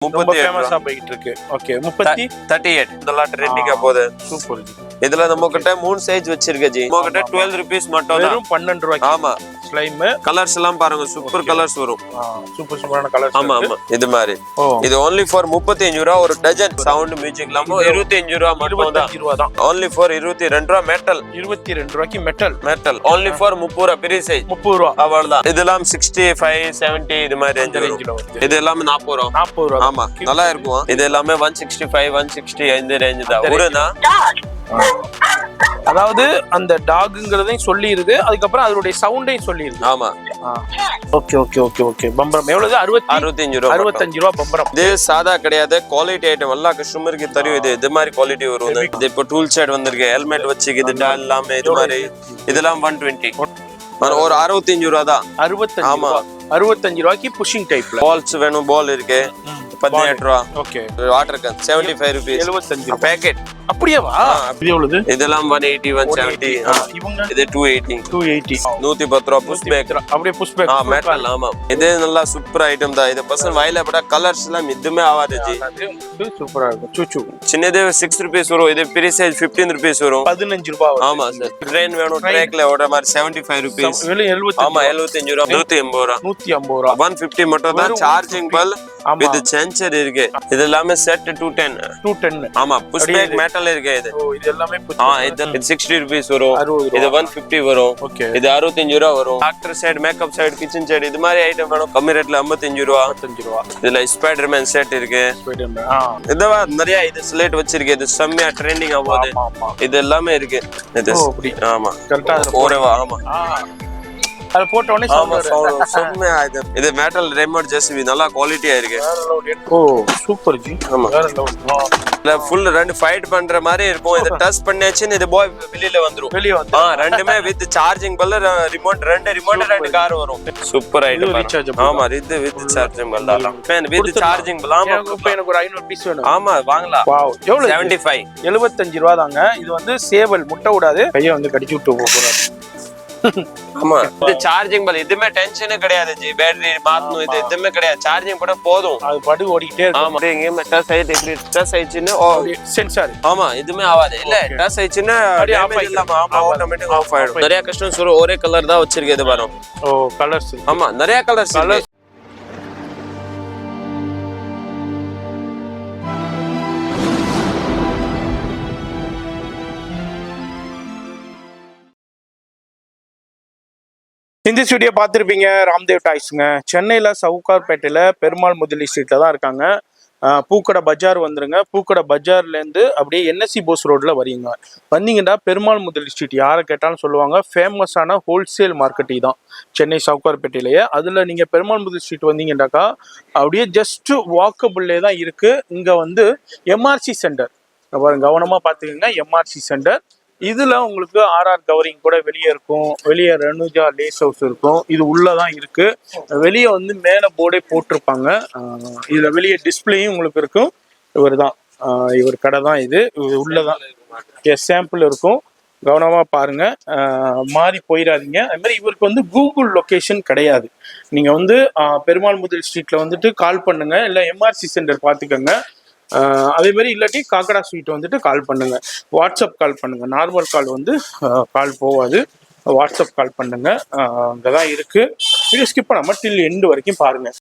ரொம்ப ஃபேமஸா போயிட்டு இருக்கு. ஓகே 38 இதெல்லாம் ட்ரெண்டிங்கா போகுது. சூப்பர். இதுல நம்ம கிட்ட 3 சைஸ் வச்சிருக்கே ஜி. நம்ம கிட்ட 12 rupees மட்டும் தான். வெறும் 12 ரூபாய்க்கு. ஆமா. ஸ்லைம் கலர்ஸ் எல்லாம் பாருங்க சூப்பர் கலர்ஸ் வரும். சூப்பர் சூப்பரான கலர்ஸ். ஆமா ஆமா இது மாதிரி. இது only for 35 ரூபாய் ஒரு டஜன். சவுண்ட் மியூசிக் இல்லாம 25 ரூபாய் மட்டும் தான். 25 ரூபாய் தான். only for 22 ரூபாய் மெட்டல். 22 ரூபாய்க்கு மெட்டல். only for 30 ரூபாய் பெரிய சைஸ். 30 ரூபாய். அவ்வளவுதான். இதெல்லாம் 65 70 இது மாதிரி ரேஞ்சில வரும். இது எல்லாமே 40 ரூபாய். 40 ரூபாய். ஆமா நல்லா இருக்கும். இது எல்லாமே 165 160 இந்த ரேஞ்ச் தான். ஒருனா அதாவது அந்த டாக்ங்கிறதையும் சொல்லி இருக்கு, அதுக்கப்புறம் அதோட சவுண்டையும் சொல்லி இருக்கு. ஆமா. Okay okay okay okay. பம்பரம் எவ்வளவு? 65 ரூபாய். 65 ரூபாய் பம்பரம். இது சாதா கிடையாது, குவாலிட்டி ஐட்டம். எல்லா கஸ்டமருக்கு தெரியும் இது மாதிரி குவாலிட்டி வரும். இது இப்போ டூல் செட் வந்திருக்கு, ஹெல்மெட் வச்சுக்குது எல்லாமே இது மாதிரி. இதெல்லாம் 120 ஒரு 65 ரூபாய் தான். 65. ஆமா 65 ரூபாய்க்கு புஷிங் டைப்ல. பால்ஸ் வேணும், பால் இருக்கு 18 ரூபாய். Okay. Water can 75 rupees. 75 packet. அப்படியேவா? இது எவ்வளவு? இதெல்லாம் 180 170. இவங்க இது 280. 110 ரூபாய் புஷ் பேக். அப்படியே புஷ் பேக். மெட்டல். ஆமா இது நல்லா சூப்பர் ஐட்டம் தான். இது பர்சன் வாயில பட கலர்ஸ் எல்லாம் இதுமே ஆவாது ஜி. சூப்பரா இருக்கும். சூச்சு சின்னது 6 rupees வரும். இது பெரிய சைஸ் 15 rupees வரும். 15 ரூபாய். ஆமா சார். ட்ரெயின் வேணும் ட்ரேக்ல ஓட மாதிரி 75 rupees. ஆமா 75 ரூபாய். 180 ரூபாய். 150 ரூபாய். 150 மட்டும் தான். சார்ஜிங் பல் வித் சென்சர் இருக்கு. இது எல்லாமே செட் 210. ஆமா புஷ் பேக் மெட்டல் இருக்கு. இது எல்லாமே இது 60 rupees வரும். இது 150 வரும். இது 65 ரூபாய் வரும். Doctor side, makeup side, kitchen side இது மாதிரி ஐட்டம் வேணும் கம்மி ரேட்ல 55 ரூபாய். இதுல ஸ்பைடர்மேன் செட் இருக்கு. இதெல்லாம் நிறைய இது ஸ்லேட் வச்சிருக்கு. இது செம்மையா ட்ரெண்டிங் ஆகுது. இது எல்லாமே இருக்கு. இது ஆமா கரெக்ட்டா ஓரேவா. ஆமா அத போட்ட உடனே சவுண்ட் செம்மையா இது. இது மெட்டல் ரிமோட் ஜெசிபி நல்லா குவாலிட்டியா இருக்கு. ஓ சூப்பர் ஜி. ஆமா ஃபுல் ரெண்டு ஃபைட் பண்ற மாதிரி இருக்கும். இது டச் பண்ணியாச்சுன்னு இது பாய் வெளியில வந்துரும். ரெண்டுமே வித் சார்ஜிங் பல்ல ரிமோட் ரெண்டு கார் வரும். Super item. ஆமா இது வித் சார்ஜிங் பல்ல வித் சார்ஜிங் பல்ல. ஆமா இப்போ எனக்கு ஒரு 500 பீஸ் வேணும். ஆமா வாங்கலாம். வாவ் எவ்வளவு? 75. 75 ரூபாய் தாங்க. இது வந்து சேவல் முட்டை விடாது. கையை வந்து கடிச்சு விட்டு போறாரு. ஆமா இது சார்ஜிங் பல். இதுமே டென்ஷனே கிடையாது ஜி. பேட்டரி மாத்தணும் இது எதுவுமே கிடையாது. சார்ஜிங் போட போதும். அது படு ஓடிட்டே இருக்கும். ஆமா இங்க டச் ஆயிட்டு இப்படி டச் ஆயிச்சுன்னு சென்சார். ஆமா இதுமே ஆவாது. இல்ல டச் ஆயிச்சுன்னா டேமேஜ் இல்லாம ஆட்டோமேட்டிக் ஆஃப் ஆயிடும். நிறைய கஸ்டமர்ஸ் ஒரே கலர் தான் வச்சிருக்கு. இது வரும். ஓ கலர்ஸ். ஆமா நிறைய கலர்ஸ். இந்த ஸ்டுடியோ பார்த்துருப்பீங்க. ராம்தேவ் டாய்ஸுங்க. சென்னையில் சவுகார்பேட்டையில் பெருமாள் முதலி ஸ்ட்ரீட்டில் தான் இருக்காங்க. பூக்கடை பஜார் வந்துருங்க. பூக்கடை பஜார்லேருந்து அப்படியே என்எஸ்சி போஸ் ரோட்டில் வரீங்க. வந்தீங்கன்னா பெருமாள் முதலி ஸ்ட்ரீட் யாரை கேட்டாலும் சொல்லுவாங்க. ஃபேமஸான ஹோல்சேல் மார்க்கெட் தான் சென்னை சவுகார்பேட்டையிலேயே. அதில் நீங்கள் பெருமாள் முதலி ஸ்ட்ரீட் வந்தீங்கன்னாக்கா அப்படியே ஜஸ்ட்டு வாக்கபுள்லே தான் இருக்குது. இங்கே வந்து எம்ஆர்சி சென்டர் பாருங்க, கவனமாக பார்த்துக்கோங்க. MRC centre. இதுல உங்களுக்கு ஆர்ஆர் கவரிங் கூட வெளியே இருக்கும். வெளியே ரனுஜா லேஸ் ஹவுஸ் இருக்கும். இது உள்ளதான் இருக்கு. வெளியே வந்து மேல போர்டே போட்டிருப்பாங்க. இதுல வெளியே டிஸ்பிளேயும் உங்களுக்கு இருக்கும். இவர் தான் இவர் கடை தான் இது. உள்ளதான் சாம்பிள் இருக்கும். கவனமா பாருங்க, மாறி போயிடாதீங்க. அது மாதிரி இவருக்கு வந்து கூகுள் லொகேஷன் கிடையாது. நீங்க வந்து பெருமாள் முதல் ஸ்ட்ரீட்ல வந்துட்டு கால் பண்ணுங்க, இல்லை எம்ஆர்சி சென்டர் பார்த்துக்கோங்க. அதே மாதிரி இல்லாட்டி காக்கடா ஸ்வீட் வந்துட்டு கால் பண்ணுங்க. வாட்ஸ்அப் கால் பண்ணுங்க. நார்மல் கால் வந்து கால் போகாது. வாட்ஸ்அப் கால் பண்ணுங்க. அங்கதான் இருக்கு. வீடியோ ஸ்கிப் பண்ணாம டில் எண்டு வரைக்கும் பாருங்க.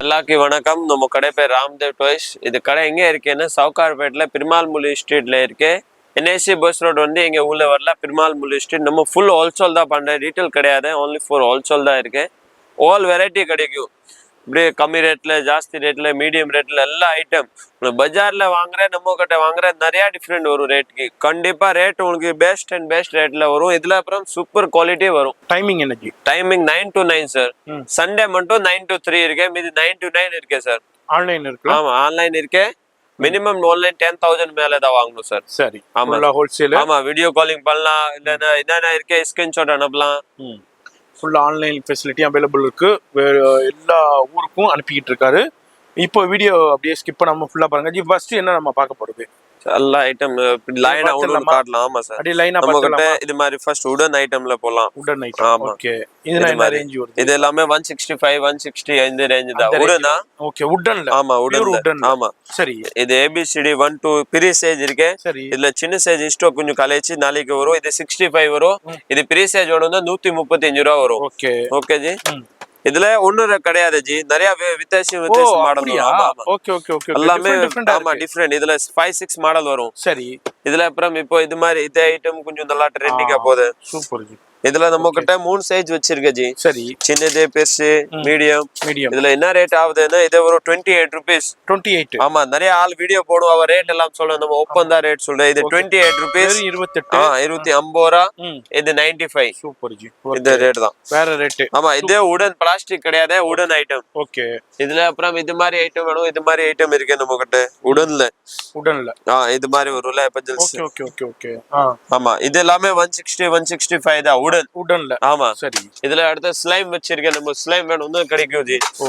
எல்லாருக்கும் வணக்கம். நம்ம கடை பேர் ராம்தேவ் டாய்ஸ். இது கடை எங்கே இருக்குன்னா சவுகார்பேட்டில் பெருமாள் முலி ஸ்ட்ரீட்ல இருக்கு. என்ஐசி பஸ் ரோடு வந்து எங்க உள்ள வரல. பெருமாள் முலி ஸ்ட்ரீட். நம்ம ஃபுல் ஹோல்சேல் தான் பண்றேன். ரீட்டைல் கிடையாது. ஓன்லி ஃபார் ஹோல்சேல் தான் இருக்கு. ஆல் வெரைட்டி கிடைக்கும். இப்படியே கம்மி ரேட்ல, ஜாஸ்தி ரேட்ல, மீடியம் ரேட்ல எல்லா ஐட்டம். பஜார்ல வாங்குற, நம்ம கிட்ட வாங்குற நிறைய டிஃப்ரெண்ட் வரும் ரேட்டுக்கு. கண்டிப்பா ரேட் உங்களுக்கு பெஸ்ட் அண்ட் பெஸ்ட் ரேட்ல வரும். இதுல அப்புறம் சூப்பர் குவாலிட்டி வரும். டைமிங் என்ன? Timing 9 to 9 sir. சண்டே மட்டும் 9 to 3 இருக்கு. மீதி 9 to 9 இருக்கு சார். ஆன்லைன் இருக்குல்ல? ஆமா ஆன்லைன் இருக்கு. மினிமம் ஆன்லைன் 10,000 மேல தான் வாங்கணும் சார். சரி. ஆமா ஃபுல்லா ஹோல்சேல். ஆமா வீடியோ காலிங் பண்ணலாம், இல்ல என்னென்ன இருக்கு ஸ்கிரீன்ஷாட் அனுப்பலாம். ஃபுல்லா ஆன்லைன் ஃபெசிலிட்டி அவைலபிள் இருக்கு. எல்லா ஊருக்கும் அனுப்பிக்கிட்டு இருக்காரு. இப்போ வீடியோ அப்படியே ஸ்கிப் பண்ணாம ஃபுல்லா பாருங்க. ஜி ஃபர்ஸ்ட் என்ன நம்ம பார்க்க போறது? எல்லா ஐட்டம் லைனா ஒன்னு காட்டலாம். ஆமா சார். அப்படியே லைனா நம்ம கிட்ட பார்த்தலாமா? இது மாதிரி ஃபர்ஸ்ட் உடன் ஐட்டம்ல போலாம். உடன் ஐட்டம். ஆமா. ஓகே. இதுல என்ன ரேஞ்ச் வருது? இது எல்லாமே 165 160 இந்த ரேஞ்ச் தான். உடனா? ஓகே உடன்ல. ஆமா உடன். ஆமா சரி. இது ABCD 1 2 பெரிய சைஸ் இருக்கு. சரி. இதுல சின்ன சைஸ் ஸ்டாக் கொஞ்சம் கலைச்சு நாளைக்கு வரும். இது 65 வரும். இது பெரிய சைஸ் ஓட 135 ரூபா வரும். ஓகே. Okay G. இதுல ஒண்ணு கிடையாது ஜி, நிறைய வித்தியாச மாடல். Okay okay okay. எல்லாமே ஆமா டிஃபரெண்ட். இதுல 5 6 மாடல் வரும். சரி. இதுல அப்புறம் இப்போ இது மாதிரி இந்த ஐட்டம் கொஞ்சம் நல்லா ட்ரெண்டிங்கா போகுது. Super G. இதுல நம்ம கிட்ட 3 சைஸ் வச்சிருக்க ஜி. சரி. சின்னது, பெருசு, மீடியம். மீடியம். இதுல என்ன ரேட் ஆகுதுன்னா இது ஒரு 28 rupees. 28. ஆமா நிறைய ஆள் வீடியோ போடுவாங்க, ரேட் எல்லாம் சொல்ல நம்ம ஓப்பன் தான் ரேட் சொல்றேன். இது 28 rupees. 28. 250 ரூபா. இது 95. Super G. இந்த ரேட் தான். வேற ரேட். ஆமா இதே உடன் பிளாஸ்டிக் கிடையாது, உடன் ஐட்டம். ஓகே. இதுல அப்புறம் இது மாதிரி ஐட்டம் வேணும், இது மாதிரி ஐட்டம் இருக்கு நம்ம கிட்ட உடன்ல. இது மாதிரி வரும்ல பஞ்சல்ஸ். Okay okay okay okay. ஆமா இது எல்லாமே 160 165 தான் உடன்ல. ஆமா சரி. இதுல அடுத்த ஸ்லைம் வச்சிருக்கேன். நம்ம ஸ்லைம் வேணும் கிடைக்கும் ஜி. ஓ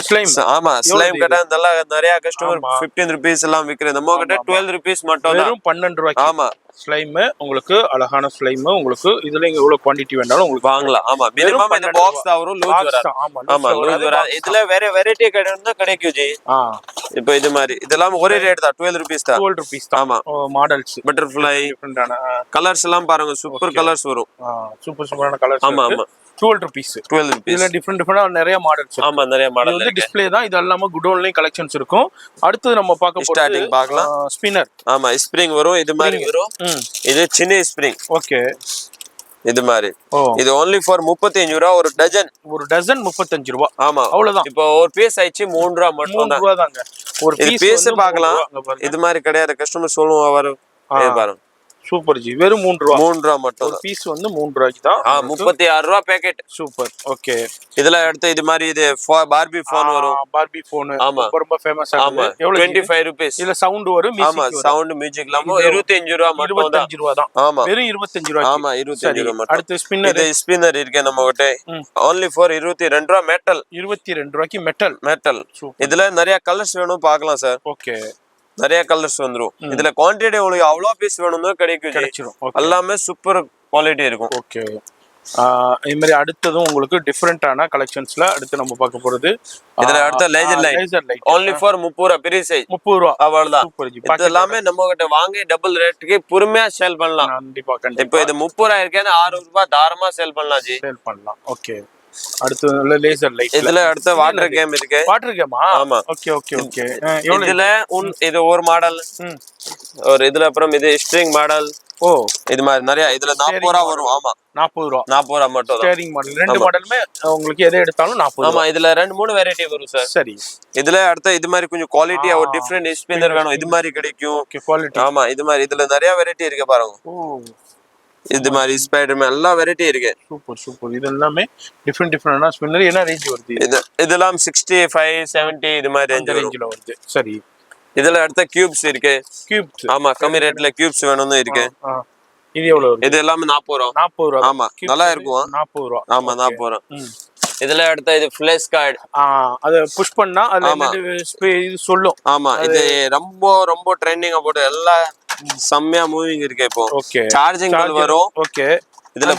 ஸ்லைம். ஆமா ஸ்லைம் கடை நல்லா நிறைய கஸ்டமர் 15 rupees எல்லாம் விக்கிறது. நம்ம கிட்ட 12 rupees மட்டும் தான். வெறும் 12 ரூபாய்க்கு. ஆமா ஸ்லைம் உங்களுக்கு அழகான ஸ்லைம் உங்களுக்கு இதுல இங்க எவ்வளவு குவாண்டிட்டி வேணாலும் உங்களுக்கு வாங்கலாம். ஆமா மினிமம் இந்த பாக்ஸ் தான் வரும், லூஸ் வராது. ஆமா லூஸ் வராது. இதுல வேற வெரைட்டி கிடைக்கும்னா கிடைக்கும் ஜி. இப்போ இது மாதிரி இதெல்லாம் ஒரே ரேட் தான், 12 rupees தான். 12 rupees தான். ஆமா மாடல்ஸ் பட்டர்ஃப்ளை டிஃபரெண்டான கலர்ஸ் எல்லாம் பாருங்க, சூப்பர் கலர்ஸ் வரும். சூப்பர் சூப்பரான கலர்ஸ். ஆமா ஆமா 12 rupees. இதுல டிஃபரெண்ட் நிறைய மாடல்ஸ். ஆமா நிறைய மாடல் இது டிஸ்ப்ளே தான். இது எல்லாமே குடோன்லயும் கலெக்ஷன்ஸ் இருக்கும். அடுத்து நம்ம பார்க்க போறது ஸ்டார்டிங் பார்க்கலாம். ஸ்பின்னர். ஆமா ஸ்ப்ரிங் வரும், இது மாதிரி வரும். இது சின்ன ஸ்ப்ரிங். ஓகே. இது மாதிரி இது only for 35 ரூபாய் ஒரு டஜன். ஒரு டஜன் 35 ரூபாய். ஆமா அவ்வளவுதான். இப்போ ஒரு பீஸ் ஆயிச்சு 3 ரூபாய் மட்டும் தான். 3 ரூபாய் தாங்க ஒரு பீஸ். பார்க்கலாம் இது மாதிரி கிடையாது, கஸ்டமர் சொல்லுவாங்க வரும். பாருங்க சூப்பர் ஜி. வெறும் 3 ரூபாய். 3 ரூபாய் மட்டும். ஒரு பீஸ் வந்து 3 ரூபாய்க்கு தான். 36 ரூபாய் பேக்கெட். சூப்பர். ஓகே. இதுல அடுத்து இது மாதிரி இது பார்பி போன் வரும். பார்பி போன் ஆமா ரொம்ப ஃபேமஸ் ஆமா. எவ்வளவு? 25 rupees. இதுல சவுண்ட் வரும், மியூசிக் ஆமா வரும். சவுண்ட் மியூசிக் எல்லாம் 25 ரூபாய் மட்டும் தான். 25 ரூபாய் தான். ஆமா வெறும் 25 ரூபாய். ஆமா 25 ரூபாய் மட்டும். அடுத்து ஸ்பின்னர். இது ஸ்பின்னர் இருக்கு நம்ம கிட்ட. only for 22 ரூபாய் மெட்டல். 22 ரூபாய்க்கு மெட்டல். இதுல நிறைய கலர்ஸ் வேணும் பார்க்கலாம் சார். ஓகே. நிறைய கலர்ஸ் வந்துரும். இதுல குவாண்டிட்டி உங்களுக்கு அவ்வளோ பீஸ் வேணும்னா கிடைச்சிரும். எல்லாமே சூப்பர் குவாலிட்டி இருக்கும். ஓகே. இது மாதிரி அடுத்ததும் உங்களுக்கு டிஃபரெண்டான கலெக்ஷன்ஸ்ல அடுத்து நம்ம பார்க்க போறது இதுல அடுத்த லேசர் லைட் only for 30 ரூபாய் பெரிய சைஸ். 30 ரூபாய் அவ்வளவுதான். Super G. இது எல்லாமே நம்ம கிட்ட வாங்கி டபுள் ரேட்டுக்கு பொறுமையா சேல் பண்ணலாம். கண்டிப்பா. இப்போ இது 30 ரூபாய் இருக்கேன்னா 6 ரூபாய் தாராளமா சேல் பண்ணலாம் ஜி. சேல் பண்ணலாம். ஓகே. அடுத்து லேசர் லைட். இதுல அடுத்த வாட்டர் கேம் இருக்கு. வாட்டர் கேமா? ஆமா. Okay okay okay. இதுல இது ஒரு மாடல். ஒரு இதுல அப்புறம் இது ஸ்ட்ரிங் மாடல். ஓ இது மாதிரி நிறைய இதுல 40 ரூபாய் வரும். ஆமா 40 ரூபாய் மட்டும் தான். ஸ்டீரிங் மாடல் ரெண்டு மாடலுமே உங்களுக்கு எதை எடுத்தாலும் 40. ஆமா இதுல 2-3 வெரைட்டி வரும் சார். சரி. இதுல அடுத்து இது மாதிரி கொஞ்சம் குவாலிட்டியா ஒரு டிஃபரெண்ட் ஸ்பின்னர் வேணும், இது மாதிரி கிடைக்கும். Okay quality. ஆமா இது மாதிரி இதுல நிறைய வெரைட்டி இருக்கு பாருங்க. ஓ இது மாதிரி ஸ்பைடர்மேன் எல்லா வெரைட்டி இருக்கு. சூப்பர். இது எல்லாமே டிஃபரெண்டான ஸ்பின்னர். என்ன ரேஞ்ச் வருது? இதெல்லாம் 65 70 இது மாதிரி ரேஞ்சில வருது. சரி. இதுல அடுத்த கியூப்ஸ் இருக்கு. ஆமா கம்மி ரேட்ல கியூப்ஸ் வேணும்னு இருக்கு. இது எவ்வளவு வருது? இது எல்லாமே 40 ரூபாய். 40 ரூபாய். ஆமா நல்லா இருக்கும். 40 ரூபாய். ஆமா 40 ரூபாய். இதுல அடுத்த இது ஃபிளாஷ் கார்டு. அத புஷ் பண்ணா அது இது சொல்லும். ஆமா இது ரொம்ப ட்ரெண்டிங்கா போட்டு எல்லா செம்மையா மூவிங் இருக்கு இப்போ. ஓகே. சார்ஜிங் வரும். ஓகே. இதுல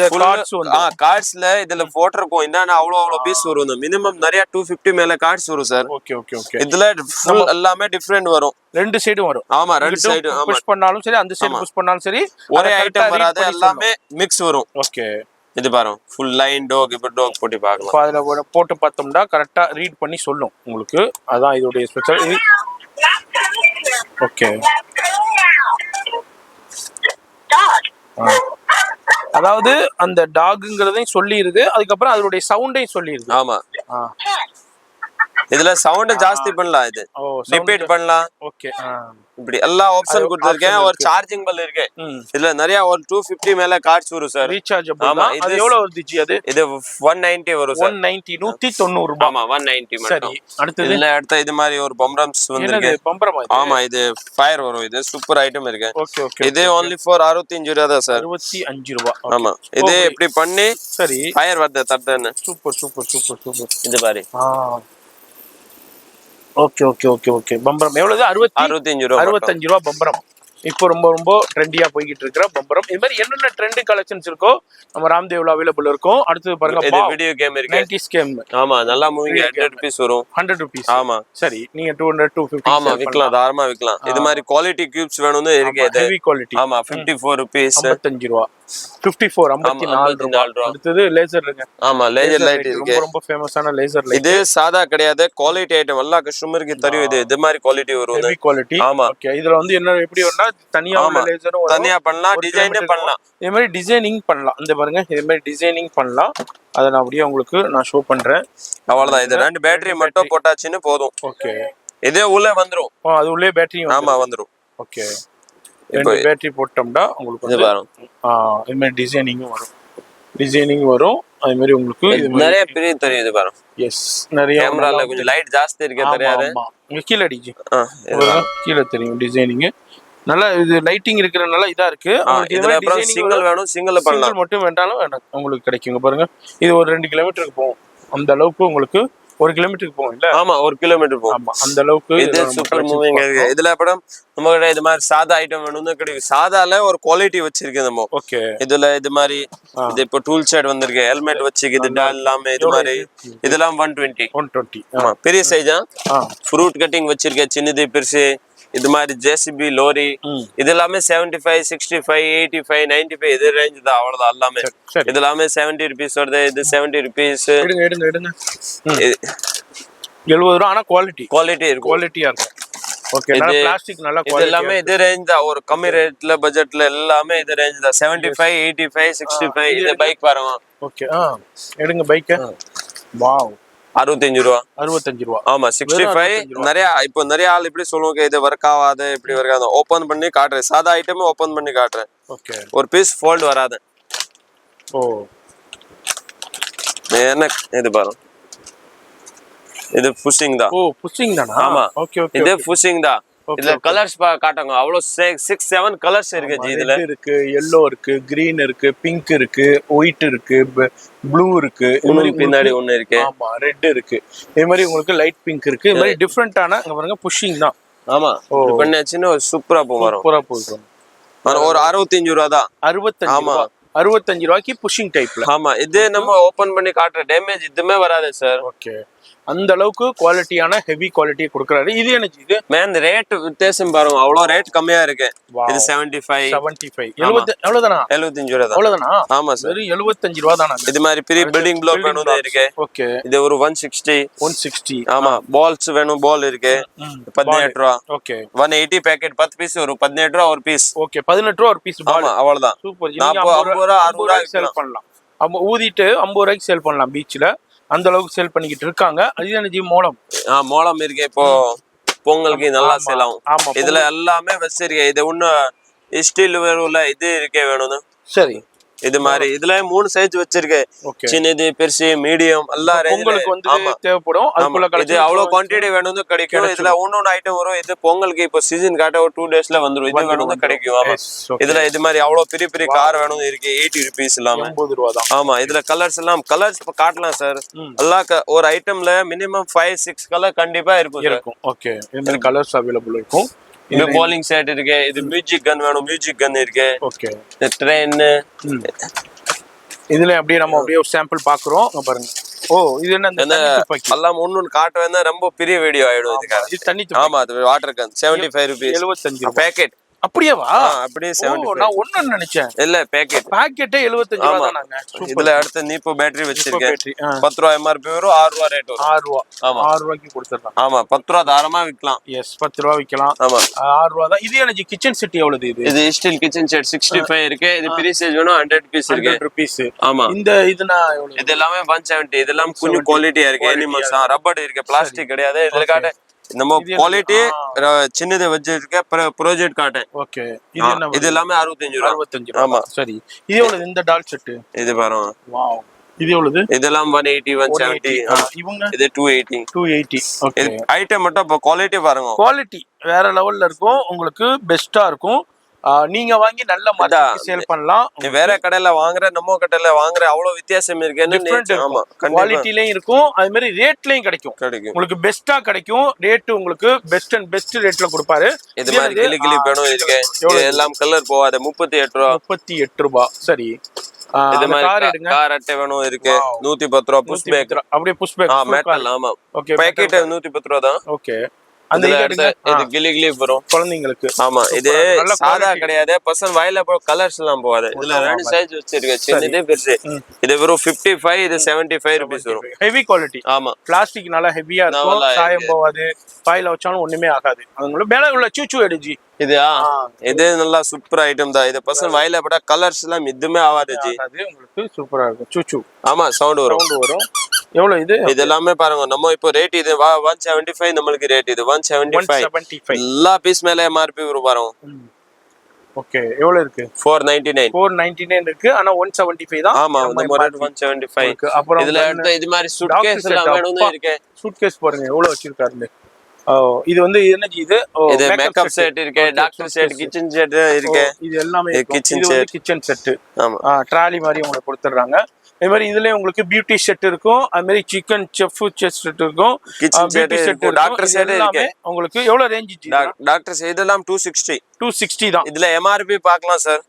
கார்ட்ஸ்ல இதுல போட்டோ இருக்கும். என்னன்னா அவ்வளவு பீஸ் வரும். மினிமம் நிறைய 250 மேல கார்ட்ஸ் வரும் சார். Okay okay okay. இதுல ஃபுல் எல்லாமே டிஃபரெண்ட் வரும். ரெண்டு சைடும் வரும். ஆமா ரெண்டு சைடும். ஆமா புஷ் பண்ணாலும் சரி, அந்த சைடு புஷ் பண்ணாலும் சரி, ஒரே ஐட்டம் வராது, எல்லாமே மிக்ஸ் வரும். ஓகே. இது பாருங்க ஃபுல் லைன் டாக் இப்ப டாக் போட்டு பார்க்கலாம். அதுல போட்டு பார்த்தோம்னா கரெக்ட்டா ரீட் பண்ணி சொல்லும் உங்களுக்கு. அதான் இதோட ஸ்பெஷல். ஓகே. அதாவது அந்த டாக்ங்கிறதையும் சொல்லிருது, அதுக்கப்புறம் அதோட சவுண்டையும் சொல்லிருது. ஆமா இதுல சவுண்ட் ஜாஸ்தி பண்ணலாம், இது ஓ ரிப்பீட் பண்ணலாம், ஓகே. இப்படி எல்லா ஆப்ஷன் கொடுத்திருக்கேன். ஒரு சார்ஜிங் பல் இருக்கு இதுல நிறைய. ஒரு 250 மேல கார்ட்ஸ் வரும் சார். ரீசார்ஜபிள். ஆமா. இது எவ்வளவு வருது ஜி? அது இது 190 வரும் சார். 190 190 ரூபாய். ஆமா 190 மட்டும். சரி, அடுத்து இதுல அடுத்த இது மாதிரி ஒரு பம்பரம்ஸ் வந்திருக்கு. பம்பரமா? ஆமா, இது ஃபயர் வரும். இது சூப்பர் ஐட்டம் இருக்கு. Okay okay. இது only for 65 ரூபாய் தான் சார். 65 ரூபாய். ஆமா, இது இப்படி பண்ணி சரி ஃபயர் வருது தட்டன்னு. Super super super super. இது பாரு. Okay okay okay okay. பம்பரம் எவ்வளவு? 65 ரூபாய். 65 ரூபாய் பம்பரம். இப்போ ரொம்ப ரொம்ப ட்ரெண்டியா போய்கிட்டு இருக்கிற பம்பரம். இது மாதிரி என்னென்ன ட்ரெண்ட் கலெக்ஷன்ஸ் இருக்கோ நம்ம ராம்தேவ்ல அவைலபிள் இருக்கும். அடுத்து பாருங்க, இது வீடியோ கேம் இருக்கு. 90s game. ஆமா, நல்லா மூவிங். 100 rupees வரும். 100 rupees. ஆமா. சரி, நீங்க 200 250. ஆமா, விக்கலாம், தாராளமா விக்கலாம். இது மாதிரி குவாலிட்டி கியூப்ஸ் வேணும்னு இருக்கு. இது ஹெவி குவாலிட்டி. ஆமா, 54 rupees. 55 ரூபாய். 54 ரூபாய். அடுத்தது லேசர் இருக்கு. ஆமா, லேசர் லைட் இருக்கு. ரொம்ப ரொம்ப ஃபேமஸான லேசர் லைட். இது சாதா கிடையாது, குவாலிட்டி ஐட்டம். எல்லா கஸ்டமருக்கு தெரியும். இது மாதிரி குவாலிட்டி வரும். Heavy quality. ஆமா. ஓகே. இதுல வந்து என்ன எப்படி வரும்னா தனியா லேசரும் தனியா பண்ணலாம், டிசைனே பண்ணலாம். இதே மாதிரி டிசைனிங் பண்ணலாம். இந்த பாருங்க, இதே மாதிரி டிசைனிங் பண்ணலாம். அதை நான் அப்படியே உங்களுக்கு நான் ஷோ பண்றேன். அவ்வளவுதான். இது 2 பேட்டரி மட்டும் போட்டாச்சுன்னு போதும். ஓகே. இதே உள்ள வந்துரும். அது உள்ளே பேட்டரி. ஆமா, வந்துரும். ஓகே. 2 பேட்டரி போட்டோம்னா உங்களுக்கு இது வரும். இது மாதிரி டிசைனிங்கும் வரும். டிசைனிங் வரும். அதே மாதிரி உங்களுக்கு இது நிறைய பெரிய தெரியும். இது பாருங்க. எஸ், நிறைய கேமரால கொஞ்சம் லைட் ஜாஸ்தி இருக்கு, தெரியாது. இங்க கீழ டிஜி கீழ தெரியும் டிசைனிங். நல்லா இது லைட்டிங் இருக்கிறனால இதா இருக்கு. இதுல அப்புறம் சிங்கிள் வேணும், சிங்கிள் பண்ணலாம். மட்டும் வேண்டாலும் உங்களுக்கு கிடைக்குங்க. பாருங்க, இது ஒரு 2 கிலோமீட்டருக்கு போகும். அந்த அளவுக்கு உங்களுக்கு 1 கிலோமீட்டருக்கு போகும் இல்ல? ஆமா, 1 கிலோமீட்டர் போகும். ஆமா, அந்த அளவுக்கு இது சூப்பர் மூவிங் இருக்கு. இதுல அப்புறம் நம்ம கிட்ட இது மாதிரி சாதா ஐட்டம் வேணும்னு கிடைக்கும். சாதால ஒரு குவாலிட்டி வச்சிருக்கு நம்ம. ஓகே. இதுல இது மாதிரி இது இப்போ டூல் செட் வந்திருக்கு. ஹெல்மெட் வச்சிருக்கு. இது எல்லாமே இது மாதிரி. இதெல்லாம் 120. ஆமா, பெரிய சைஸா. ஃப்ரூட் கட்டிங் வச்சிருக்கேன், சின்னது பெருசு. இது மாதிரி ஜேசிபி லோரி. இது எல்லாமே 75 65 85 95 இது ரேஞ்ச் தான். அவ்வளவுதான் எல்லாமே. இது எல்லாமே 70 rupees வருது. இது 70 rupees. எடுங்க எடுங்க எடுங்க. 70 ரூபாய். ஆனா குவாலிட்டி இருக்கும். குவாலிட்டியா இருக்கும். ஓகே. நல்ல பிளாஸ்டிக், நல்ல குவாலிட்டி. இது எல்லாமே இது ரேஞ்ச் தான். ஒரு கம்மி ரேட்ல பட்ஜெட்ல எல்லாமே இது ரேஞ்ச் தான். 75 85 65. இது பைக் பாருங்க. ஓகே. எடுங்க பைக். வாவ். 65 ரூபாய். 65 ரூபாய். ஆமா, 65. நிறைய இப்போ நிறைய ஆள் இப்படி சொல்லுவாங்க, இது ஒர்க் ஆகாது, இப்படி ஒர்க் ஆகாது. ஓபன் பண்ணி காட்டுறேன். சாதா ஐட்டமே ஓபன் பண்ணி காட்டுறேன். ஓகே. ஒரு பீஸ் ஃபோல்ட் வராது. ஓ, என்ன இது பாருங்க. இது புஷிங் தான். ஓ, புஷிங் தானா? ஆமா. Okay okay. இது புஷிங் தான். இதுல கலர்ஸ் காட்டுங்க. அவ்வளவு 6 7 கலர்ஸ் இருக்கு ஜி. இதுல இருக்கு, yellow இருக்கு, green இருக்கு, pink இருக்கு, white இருக்கு, ப்ளூ இருக்கு. பின்னாடி ஒண்ணு இருக்கு. ஆமா, ரெட் இருக்கு. இதே மாதிரி உங்களுக்கு லைட் பிங்க் இருக்கு. இது மாதிரி டிஃபரண்டான இங்க பாருங்க புஷிங் தான். ஆமா, இது பண்ணாச்சுன்னா சூப்பரா வரும். சூப்பரா போகும். ஒரு 65 ரூபாய் தான். 65. ஆமா, 65 ரூபாய்க்கு புஷிங் டைப்ல. ஆமா, இது நம்ம ஓபன் பண்ணி காட்டுற டேமேஜ் இதுமே வராது சார். ஓகே. அந்த அளவுக்கு குவாலிட்டியான ஹெவி குவாலிட்டி கொடுக்கறாரு. இது என்ன இது? மேன் ரேட் வித்தியாசம் பாருங்க. அவ்வளவு ரேட் கம்மியா இருக்கு. இது 75 எவ்வளவுதானா? 75 ரூபாய் தான். அவ்வளவுதானா? ஆமா சார், 75 ரூபாய் தானா? இது மாதிரி பெரிய பில்டிங் பிளாக் வேணும் இருக்கு. ஓகே. இது ஒரு 160. ஆமா, பால்ஸ் வேணும், பால் இருக்கு. 18 ரூபாய். ஓகே. 180 பேக்கெட் 10 பீஸ் வரும். 18 ரூபாய் ஒரு பீஸ். ஓகே, 18 ரூபாய் ஒரு பீஸ். ஆமா, அவ்வளவுதான். சூப்பர். 50 ரூபாய் 60 ரூபாய் சேல் பண்ணலாம். ஊதிட்டு 50 ரூபாய்க்கு சேல் பண்ணலாம் பீச்ல. அந்த அளவுக்கு சேல் பண்ணிக்கிட்டு இருக்காங்க. அது ஜி மோளம். மோளம் இருக்கு. இப்போ பொங்கலுக்கு நல்லா சேல் ஆகும். இதுல எல்லாமே வச்சிருக்கேன். இது ஒண்ணு ஸ்டீல் வேணும்ல, இது இருக்கே வேணும். சரி. இது மாதிரி இதுல 3 சைஸ் வச்சிருக்கேன். சின்னது, பெருசு, மீடியம் எல்லா உங்களுக்கு வந்து தேவைப்படும். அதுக்குள்ள இது அவ்வளவு குவாண்டிட்டி வேணும்னு கிடைக்கும். இதுல ஒன்னொன்னு ஐட்டம் வரும். இது பொங்கலுக்கு இப்போ சீசன் காட்ட ஒரு 2 டேஸ்ல வந்துரும். இது வேணும்னு கிடைக்கும். ஆமா, இதுல இது மாதிரி அவ்வளவு பெரிய பெரிய கார் வேணும் இருக்கு. 80 rupees இல்லாம 80 ரூபாய் தான். ஆமா, இதுல கலர்ஸ் எல்லாம் கலர்ஸ் காட்டலாம் சார். எல்லா ஒரு ஐட்டம்ல மினிமம் 5 6 கலர் கண்டிப்பா இருக்கும். ஓகே. இந்த மாதிரி கலர்ஸ் அவைலபிள் இருக்கும். இது bowling set இருக்கு. இது மியூசிக் கன் வேணும், மியூசிக் கன் இருக்கு. ஓகே. ட்ரெயின். இதுல அப்படியே நம்ம அப்படியே ஒரு சாம்பிள் பாக்குறோம். பாருங்க. ஓ, இது என்ன? எல்லாம் ஒண்ணு காட்டுவேன்னா ரொம்ப பெரிய வீடியோ ஆயிடும் இதுக்காக. இது தண்ணி. ஆமா, அது வாட்டர் கன் 75 rupees. 75 பேக்கெட். அப்படியேவா? அப்படியே ஓ 75. நான் ஒண்ணு நினைச்சேன். இல்ல பேக்கெட். பாக்கெட்டே 75 ரூபா ஆமா. தானாங்க. இதுல அடுத்து நீப்போ பேட்டரி வச்சிருக்கேன். பேட்டரி 10 ரூபா எம்ஆர்பி வரும், 6 ரூபா ரேட் வரும். 6 ரூபா. ஆமா 6 ரூபாய்க்கு கொடுத்துடலாம். ஆமா 10 ரூபா தாராளமா விற்கலாம். எஸ் 10 ரூபா விக்கலாம். ஆமா 6 ரூபா தான். இது எனர்ஜி கிச்சன் செட் எவ்வளவு இது? இது ஸ்டீல் கிச்சன் செட் 65 இருக்கு. இது பெரிய சைஸ் வேணும் 100 பீஸ் இருக்கு. 100 ரூபீஸ். ஆமா இந்த இதுனா எவ்வளவு? இது எல்லாமே 170. இதெல்லாம் கொஞ்சம் குவாலிட்டியா இருக்கு. அனிமல்ஸ் ரப்பர் இருக்கு, பிளாஸ்டிக் கிடையாது. இதுல காட்ட நம்ம குவாலிட்டி சின்னது வச்சிருக்க ப்ராஜெக்ட் காட்டேன். ஓகே. இது எல்லாமே 65 ரூபா. 65 ரூபா. ஆமா சரி. இது எவ்வளவு இந்த டால் செட்? இது பாருங்க. வாவ். இது எவ்வளவு? இதெல்லாம் 180 170. இவங்க இது 280. 280. ஓகே. இது ஐட்டம் மட்டும் குவாலிட்டி பாருங்க. குவாலிட்டி வேற லெவல்ல இருக்கும். உங்களுக்கு பெஸ்டா இருக்கும். நீங்க வாங்கி நல்ல மார்க்கெட்டுக்கு சேல் பண்ணலாம். வேற கடையில வாங்குற நம்ம கடையில வாங்குற அவ்வளவு வித்தியாசம் இருக்கு. ஆமா குவாலிட்டிலயும் இருக்கும், அதே மாதிரி ரேட்லயும் கிடைக்கும். கிடைக்கும். உங்களுக்கு பெஸ்டா கிடைக்கும். ரேட் உங்களுக்கு பெஸ்ட் அண்ட் பெஸ்ட் ரேட்ல கொடுப்பாரு. இது மாதிரி கிளி கிளி பேனும் இருக்கு. இது எல்லாம் கலர் போகாது. 38 ரூபா. 38 ரூபா. சரி. இது மாதிரி கார் அட்டை வேணும் இருக்கு. 110 ரூபா. Push back. அப்படியே புஷ் பேக். மெட்டல். ஆமா ஓகே. பாக்கெட் 110 ரூபா தான். ஓகே. அந்த இது கிளி கிளி வரும் குழந்தைங்களுக்கு. ஆமா இது சாதா கிடையாது. பசங்க வாயில கலர்ஸ் எல்லாம் போகாது. இதுல ரெண்டு சைஸ் வச்சிருக்கு. சின்னது பெருசு. இது வெறும் 55. இது 75 ரூபீஸ் வரும். Heavy quality. ஆமா பிளாஸ்டிக் நல்லா ஹெவியா இருக்கும். சாயம் போகாது. வாயில வச்சாலும் ஒண்ணுமே ஆகாது. அதுங்கள மேல உள்ள சூச்சு எடுஜி. இது நல்லா சூப்பர் ஐட்டம் தான். இது பசங்க வாயில பட்டா கலர்ஸ் எல்லாம் எதுவுமே ஆகாது ஜி. உங்களுக்கு சூப்பரா இருக்கும். சூச்சு. ஆமா சவுண்ட் வரும். எவ்வளவு இது? இது எல்லாமே பாருங்க. நம்ம இப்போ ரேட் இது 175 நம்மளுக்கு ரேட் இது 175. எல்லா பீஸ் மேல எம்ஆர்பி வரும் பாருங்க. ஓகே. எவ்வளவு இருக்கு? 499. 499 இருக்கு. ஆனா 175 தான். ஆமா நம்ம ரேட் 175. அப்புறம் இதுல அடுத்து இது மாதிரி சூட்கேஸ் எல்லாம் வேணும் இருக்கு. சூட்கேஸ் பாருங்க எவ்வளவு வச்சிருக்காரு. இது வந்து என்னது இது? இது மேக்கப் செட் இருக்கு, டாக்டர் செட், கிச்சன் செட் இருக்கு. இது எல்லாமே கிச்சன் செட். ஆமா ட்ராலி மாதிரி உங்களுக்கு கொடுத்துறாங்க. அதே மாதிரி இதுலயே உங்களுக்கு பியூட்டி செட் இருக்கும். அது மாதிரி சிக்கன் செஃப் செட் இருக்கும். கிச்சன் செட் இருக்கு, டாக்டர் செட் இருக்கு. உங்களுக்கு எவ்வளவு ரேஞ்ச்? டாக்டர் செட் இதெல்லாம் 260 தான். இதுல எம்ஆர்பி பார்க்கலாம் சார்.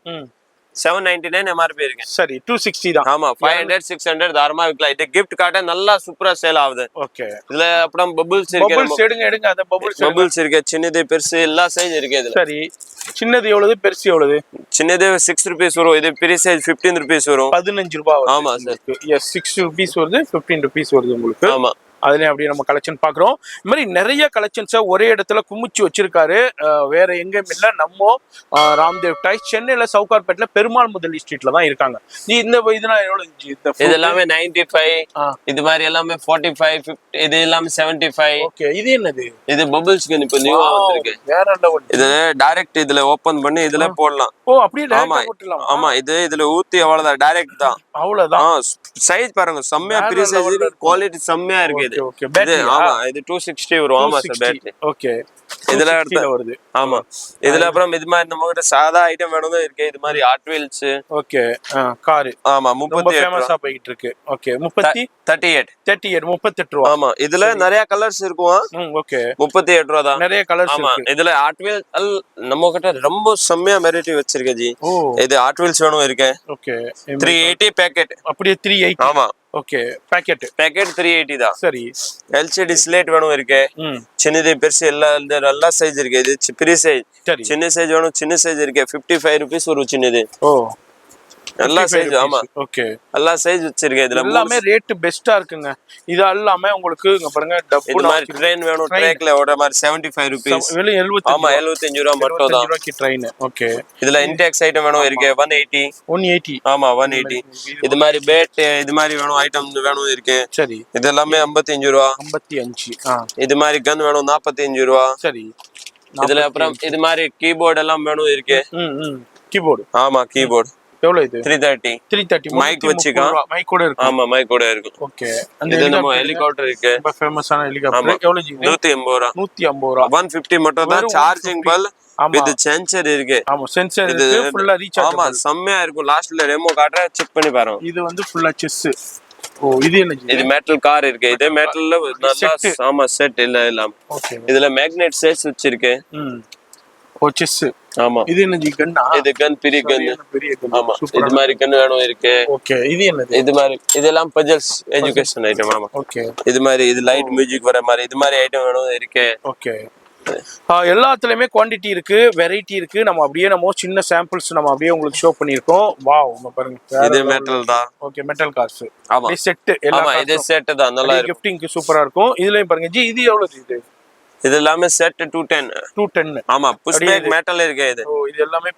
799 எம்ஆர்பி இருக்கு. சரி 260 தான். ஆமா 500 600 தாராளமா விக்கலாம். இது gift கார்டு நல்லா சூப்பரா சேல் ஆகுது. ஓகே. இதுல அப்புறம் பபிள்ஸ் இருக்கு. பபிள்ஸ் எடுங்க அந்த பபிள்ஸ் இருக்கு. சின்னது பெருசு எல்லா சைஸ் இருக்கு இதுல. சரி. சின்னது எவ்வளவு, பெருசு எவ்வளவு? சின்னது 6 ரூபீஸ் வரும். இது பெரிய சைஸ் 15 ரூபீஸ் வரும். 15 ரூபாய். ஆமா சார். எஸ் 6 ரூபீஸ் வருது, 15 ரூபீஸ் வருது உங்களுக்கு. ஆமா அதுலயும் அப்படியே நம்ம கலெக்ஷன் பாக்குறோம். இந்த மாதிரி நிறைய கலெக்ஷன்ஸை ஒரே இடத்துல குமிச்சு வச்சிருக்காரு. வேற எங்கேயும் இல்ல. நம்ம ராம்தேவ் டாய்ஸ் சென்னையில சவுகார்பேட்ல பெருமாள் முதலி ஸ்ட்ரீட்ல தான் இருக்காங்க. நீ இந்த இதெல்லாம் எவ்வளவு? இது எல்லாமே 95. இது மாதிரி எல்லாமே 45 50. இது எல்லாமே 75. ஓகே. இது என்னது? இது பபிள்ஸ்க்கு இப்ப நியூவா வந்திருக்கு. வேற லெவல். இது டைரக்ட் இதுல ஓபன் பண்ணி இதுல போடலாம். ஓ அப்படியே டைரக்டா போடலாம். ஆமா இதுல ஊத்தி அவ்வளவுதான். டைரக்ட் தான். அவ்வளவுதான். சைஸ் பாருங்க செம்மையா பெரிய சைஸ் இருக்கு. குவாலிட்டி செம்மையா இருக்கு. இது ஆமா இது 260 வரும். ஆமா சார் பேட்டரி. ஓகே. இதுல வருது. ஆமா இதுல அப்புறம் இது மாதிரி நம்ம கிட்ட சாதா ஐட்டம் வேணும் இருக்கு. இது மாதிரி ஹாட் வீல்ஸ். ஓகே. கார். ஆமா 38 ஃபேமஸா போயிட்டு இருக்கு. ஓகே. 38 ரூபா. ஆமா இதுல நிறைய கலர்ஸ் இருக்கும். ஓகே. 38 ரூபா தான். நிறைய கலர்ஸ் இருக்கு. இதுல ஹாட் வீல் நம்ம கிட்ட ரொம்ப செம்மையா வெரைட்டி வச்சிருக்கேன் ஜி. இது ஹாட் வீல்ஸ் வேணும் இருக்கு. ஓகே. 380 பேக்கெட். அப்படியே 380. ஆமா ஓகே. பேக்கெட் 380 தான். சரி. எல்சிடி ஸ்லேட் வேணும் இருக்கு. சின்னது பெருசு எல்லா சைஸ் இருக்கு. இது பெரிய சைஸ். சின்ன சைஸ் வேணும். சின்ன சைஸ் இருக்கு. 55 ரூபீஸ் ஒரு சின்னது. ஓ எல்லா சைஸ். ஆமா ஓகே. எல்லா சைஸ் வச்சிருக்கேன். இதுல எல்லாமே ரேட் பெஸ்டா இருக்குங்க. இது எல்லாமே உங்களுக்கு இங்க பாருங்க டப்பு மாதிரி ட்ரெயின் வேணும். ட்ரேக்ல ஓட மாதிரி 75 ரூபீஸ். ஆமா 75 ரூபாய் மட்டும் தான். 75 ட்ரெயின். ஓகே. இதுல இன்டெக்ஸ் ஐட்டம் வேணும் இருக்கு. 180. ஆமா 180. இது மாதிரி பேட் இது மாதிரி வேணும் ஐட்டம் வேணும் இருக்கு. சரி. இது எல்லாமே 55 ரூபாய். 55. இது மாதிரி கன் வேணும் 45 ரூபாய். சரி. இதுல அப்புறம் இது மாதிரி கீபோர்ட் எல்லாம் வேணும் இருக்கு. கீபோர்ட். ஆமா கீபோர்ட் எவ்வளவு இது? 330. மைக் வச்சுக்கலாம். மைக் கூட இருக்கு. ஆமா மைக் கூட இருக்கு. ஓகே. இது நம்ம ஹெலிகாப்டர் இருக்கு. ரொம்ப ஃபேமஸான ஹெலிகாப்டர். எவ்வளவு ஜி? 180 ரூபாய். 150 மட்டும் தான். சார்ஜிங் பல் வித் சென்சர் இருக்கு. ஆமா சென்சர் இருக்கு. ஃபுல்லா ரீசார்ஜ். ஆமா செம்மையா இருக்கும். லாஸ்ட்ல டெமோ காட்ற செக் பண்ணி பாருங்க. இது வந்து ஃபுல்லா செஸ். ஓ இது என்ன ஜி? இது மெட்டல் கார் இருக்கு. இது மெட்டல்ல நல்லா ஆமா செட் இல்ல. ஓகே. இதுல மேக்னெட் செட்ஸ் வச்சிருக்கு. ஓ செஸ். ஆமா இது என்ன ஜி? கன்னா? இது கன் பெரிய கன். ஆமா இது மாதிரி கன் வேணும் இருக்கு. ஓகே. இது என்னது? இது மாதிரி இதெல்லாம் பஜல்ஸ் எஜுகேஷன் ஐட்டம். ஆமா ஓகே. இது மாதிரி இது லைட் மியூசிக் வர மாதிரி இது மாதிரி ஐட்டம் வேணும் இருக்கு. ஓகே. எல்லாத்துலயுமே குவாண்டிட்டி இருக்கு, வெரைட்டி இருக்கு. நம்ம அப்படியே சின்ன சாம்பிள்ஸ் நம்ம அப்படியே உங்களுக்கு ஷோ பண்ணியிருக்கோம். வாவ், இங்க பாருங்க. இது மெட்டல் தான். Okay, metal cars. ஆமா, செட் எல்லா ஆமா, இது செட் தான், நல்லா இருக்கும். கிஃப்டிங்க்கு சூப்பரா இருக்கும். இதுலயும் பாருங்க ஜி, இது எவ்வளவு இது? இது எல்லாமே செட் 210. 210. ஆமா, புஷ் பேக் மெட்டல் இருக்கு இது. ஓ, இது எல்லாமே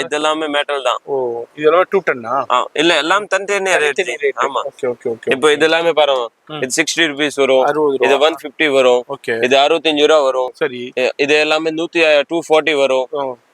இது எல்லாமே மெட்டல் தான். ஓ, இது எல்லாமே 210 இல்ல, எல்லாம் தனித்தனியா ரேட். ஆமா, ஓகே ஓகே ஓகே. இப்போ இது எல்லாமே பாருங்க, இது 60 rupees வரும், 60 இது 150 வரும், ஓகே, இது 65 ரூபா வரும். சரி. இது எல்லாமே 240 வரும்,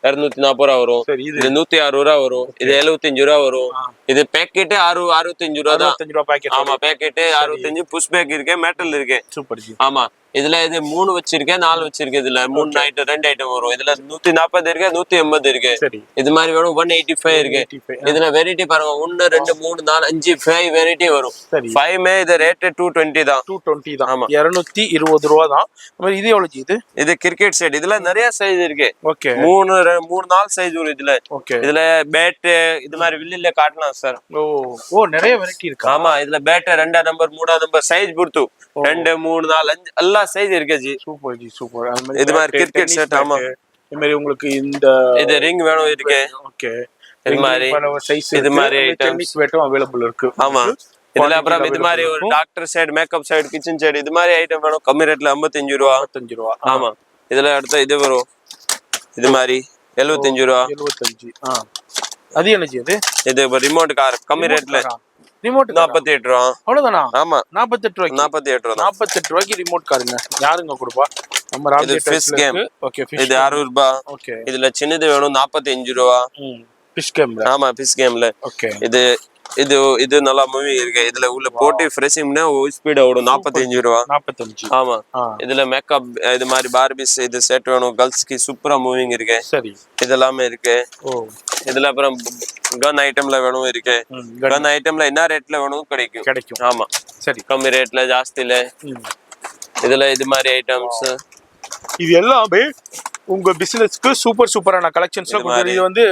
240 ரூபா வரும். சரி. இது 160 ரூபா வரும், இது 75 ரூபா வரும். இது பேக்கெட் 65 ரூபா தான். 65 ரூபா பாக்கெட். ஆமா, பேக்கெட் 65. புஷ் பேக் இருக்கு, மெட்டல் இருக்கு. Super G. ஆமா, இதுல இது 3 வச்சிருக்கேன், 4 வச்சிருக்கேன். இதுல 3 ஐட்டம், 2 ஐட்டம் வரும். இதுல 140 இருக்கு, 180 இருக்கு. சரி. இது மாதிரி வேணும் 185 இருக்கு. இதுல வெரைட்டி பாருங்க, 1 2 3 4 5 5 வெரைட்டி வரும். சரி. 5 மே இது ரேட் 220 தான். 220 தான். ஆமா, 220 ரூபா தான். இது எவ்வளவு ஜி? இது கிரிக்கெட் செட். இதுல நிறைய சைஸ் இருக்கு. ஓகே, 3 4 சைஸ் வரும் இதுல. ஓகே. இதுல பேட் இது மாதிரி வில்லில காட்டலாம் சார். ஓ, நிறைய வெரைட்டி இருக்கு. ஆமா, இதுல பேட் 2 நம்பர் 3 நம்பர் சைஸ் பொறுத்து 2 3 4 5 எல்லா சைஸ் இருக்கு ஜி. Super G, super. இது மாதிரி கிரிக்கெட் செட். ஆமா, இது மாதிரி உங்களுக்கு இந்த இது ரிங் வேணும் இருக்கு. ஓகே, இது மாதிரி சைஸ் இது மாதிரி டென்னிஸ் பேட்டும் அவேலபிள் இருக்கு. ஆமா, இதுல அப்புறம் இது மாதிரி ஒரு doctor side, makeup side, kitchen side இது மாதிரி ஐட்டம் வேணும் கம்மி ரேட்ல 55 ரூபா. 55 ரூபா. ஆமா, இதுல அடுத்த இது வரும் இது மாதிரி 75 ரூபா. 75. அது என்ன ஜி? இது ரிமோட் கார் கம்மி ரேட்ல. ரிமோட் 48 ரூபா. அவ்வளவுதானா? ஆமா, 48 ரூபாய்க்கு. 48 ரூபா. 48 ரூபாய்க்கு ரிமோட் காருங்க. யாருங்க கொடுப்பா? நம்ம ராம்தேவ் ஃபிஷ் கேம். ஓகே, இது 60 ரூபா. ஓகே. இதுல சின்னது வேணும் 45 ரூபா. ஃபிஷ் கேம்ல. ஆமா, ஃபிஷ் கேம்ல. ஓகே. இது நல்லா மூவி இருக்கு. இதுல உள்ள போட்டி ஃப்ரெஷிங்னா ஸ்பீட் ஓடும். 45 ரூபா. 45. ஆமா, இதுல மேக்கப் இது மாதிரி பார்பிஸ் இது செட் வேணும் கேர்ள்ஸ்க்கு. சூப்பரா மூவிங் இருக்கு. சரி. இதெல்லாமே இருக்கு. ஓ, இதுல அப்புறம் கன் ஐட்டம்ல வேணும் இருக்கு. கன் ஐட்டம்ல என்ன ரேட்ல வேணும் கிடைக்கும். ஆமா, சரி. கம்மி ரேட்ல ஜாஸ்தில. இதுல இது மாதிரி ஐட்டம்ஸ் இது எல்லாமே உங்க பிசினஸ்க்கு சூப்பரான கலெக்ஷன்ஸ்ல இது வந்து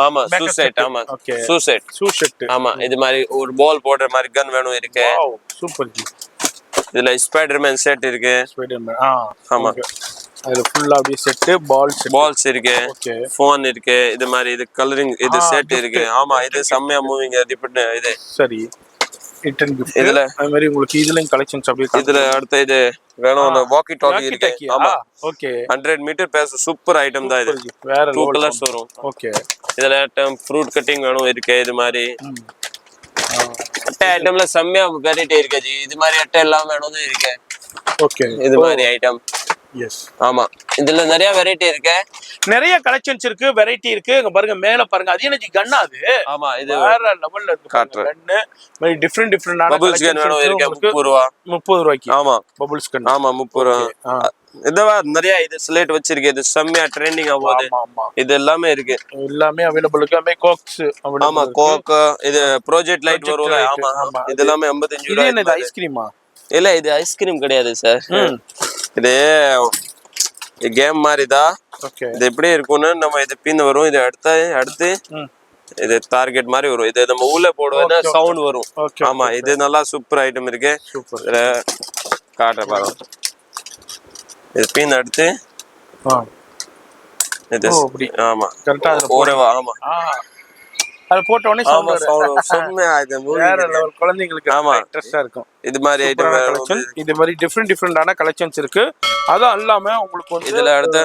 ஆமா, சூசைட். ஆமா, சூசைட். ஆமா, இது மாதிரி ஒரு பால் போடுற மாதிரி கன் வேணும் இருக்கு. Wow, super G. இதுல ஸ்பைடர்மேன் செட் இருக்கு. ஸ்பைடர்மேன். ஆமா, அதுல ஃபுல்லா அப்படியே செட் பால்ஸ் இருக்கு. ஓகே. ஃபோன் இருக்கு. இது மாதிரி இது கலரிங் இது செட் இருக்கு. ஆமா, இது செம்மையா மூவிங் டிஃபரெண்ட் இது. சரி. Return gift. இதுல அது மாதிரி உங்களுக்கு இதுலயும் கலெக்ஷன்ஸ் அப்படியே. இதுல அடுத்து இது வேணும், அந்த வாக்கி டாக்கி இருக்கு. ஆமா, ஓகே. 100 மீட்டர் பேச சூப்பர் ஐட்டம் தான் இது. வேற 2 கலர்ஸ் வரும். ஓகே. இதுல ஃப்ரூட் கட்டிங் வேணும் இருக்கு. இது மாதிரி அட்டை ஐட்டம்ல செம்மையா வெரைட்டி இருக்கு ஜி. இது மாதிரி அட்டை எல்லாம் வேணும் இருக்கு. ஓகே. இது மாதிரி ஐட்டம். எஸ். ஆமா, இதுல நிறைய வெரைட்டி இருக்கு. நிறைய கலெக்ஷன்ஸ் இருக்கு, வெரைட்டி இருக்கு. இங்க பாருங்க, மேல பாருங்க. அது என்ன கன்னா அது? ஆமா, இது வேற லெவல்ல இருக்கு. கன்னு மாதிரி டிஃபரெண்டான பபிள்ஸ் கன் வேணும் இருக்கு. 30 ரூபா. 30 ரூபாய்க்கு. ஆமா, பபிள்ஸ் கன். ஆமா, 30 ரூபா. இதவா நிறைய இது ஸ்லேட் வச்சிருக்கு. இது செம்மையா ட்ரெண்டிங் ஆகுது. இது எல்லாமே இருக்கு. எல்லாமே அவேலபிள் இருக்கு. எல்லாமே கோக்ஸ். ஆமா, கோக். இது ப்ராஜெக்ட் லைட் வரும்ல. ஆமா, இது எல்லாமே 55 ரூபா. இது என்ன ஐஸ்கிரீமா? இல்ல, இது ஐஸ்கிரீம் கிடையாது சார். இது கேம் மாதிரி தான். ஓகே. இது எப்படி இருக்கும்னு நம்ம இது பின் வரும். இது அடுத்து இது டார்கெட் மாதிரி வரும். இது நம்ம உள்ள போடுவோம்னா சவுண்ட் வரும். ஆமா, இது நல்லா சூப்பர் ஐட்டம் இருக்கு. இதுல காட்ட பாருங்க. இது பின் அடுத்து இது. ஆமா, கரெக்ட்டா ஓரேவா. ஆமா, அது போட்ட உடனே சவுண்ட் செம்மையா இது வேற லெவல். குழந்தைகளுக்கு ஆமா இன்ட்ரஸ்டா இருக்கும். இது மாதிரி ஐட்டம் கலெக்ஷன். இது மாதிரி டிஃபரெண்டான கலெக்ஷன்ஸ் இருக்கு. அதான் எல்லாமே உங்களுக்கு வந்து இதுல அடுத்து